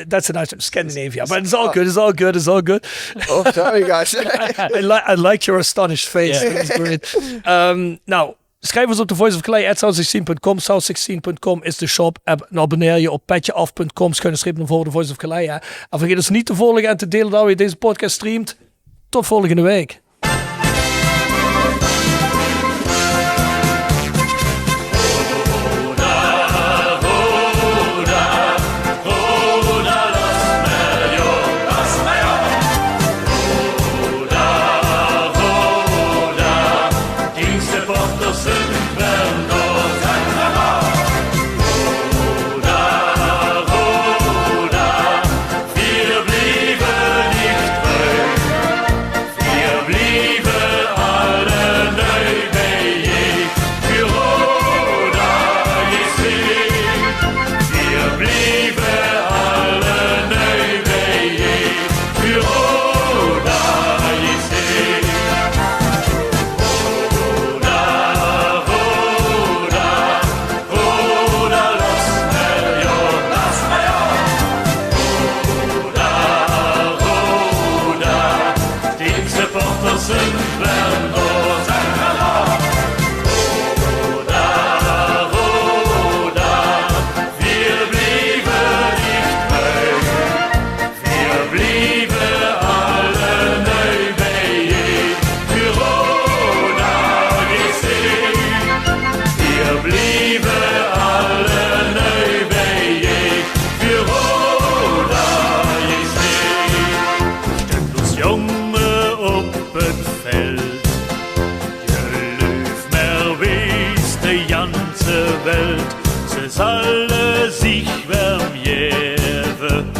That's a nice Scandinavia, but it's all good. It's all good. It's all good. Oh, sorry guys. I like your astonished face. Yeah. That's great. Nou, schrijf ons op de Voice of Clay @south16.com. South16.com is de shop. En abonneer je op petjeaf.com/naar de Voice of Clay. En vergeet ons niet te volgen en te delen dat je deze podcast streamt. Tot volgende week. Welt, ze zullen zich vermjeven.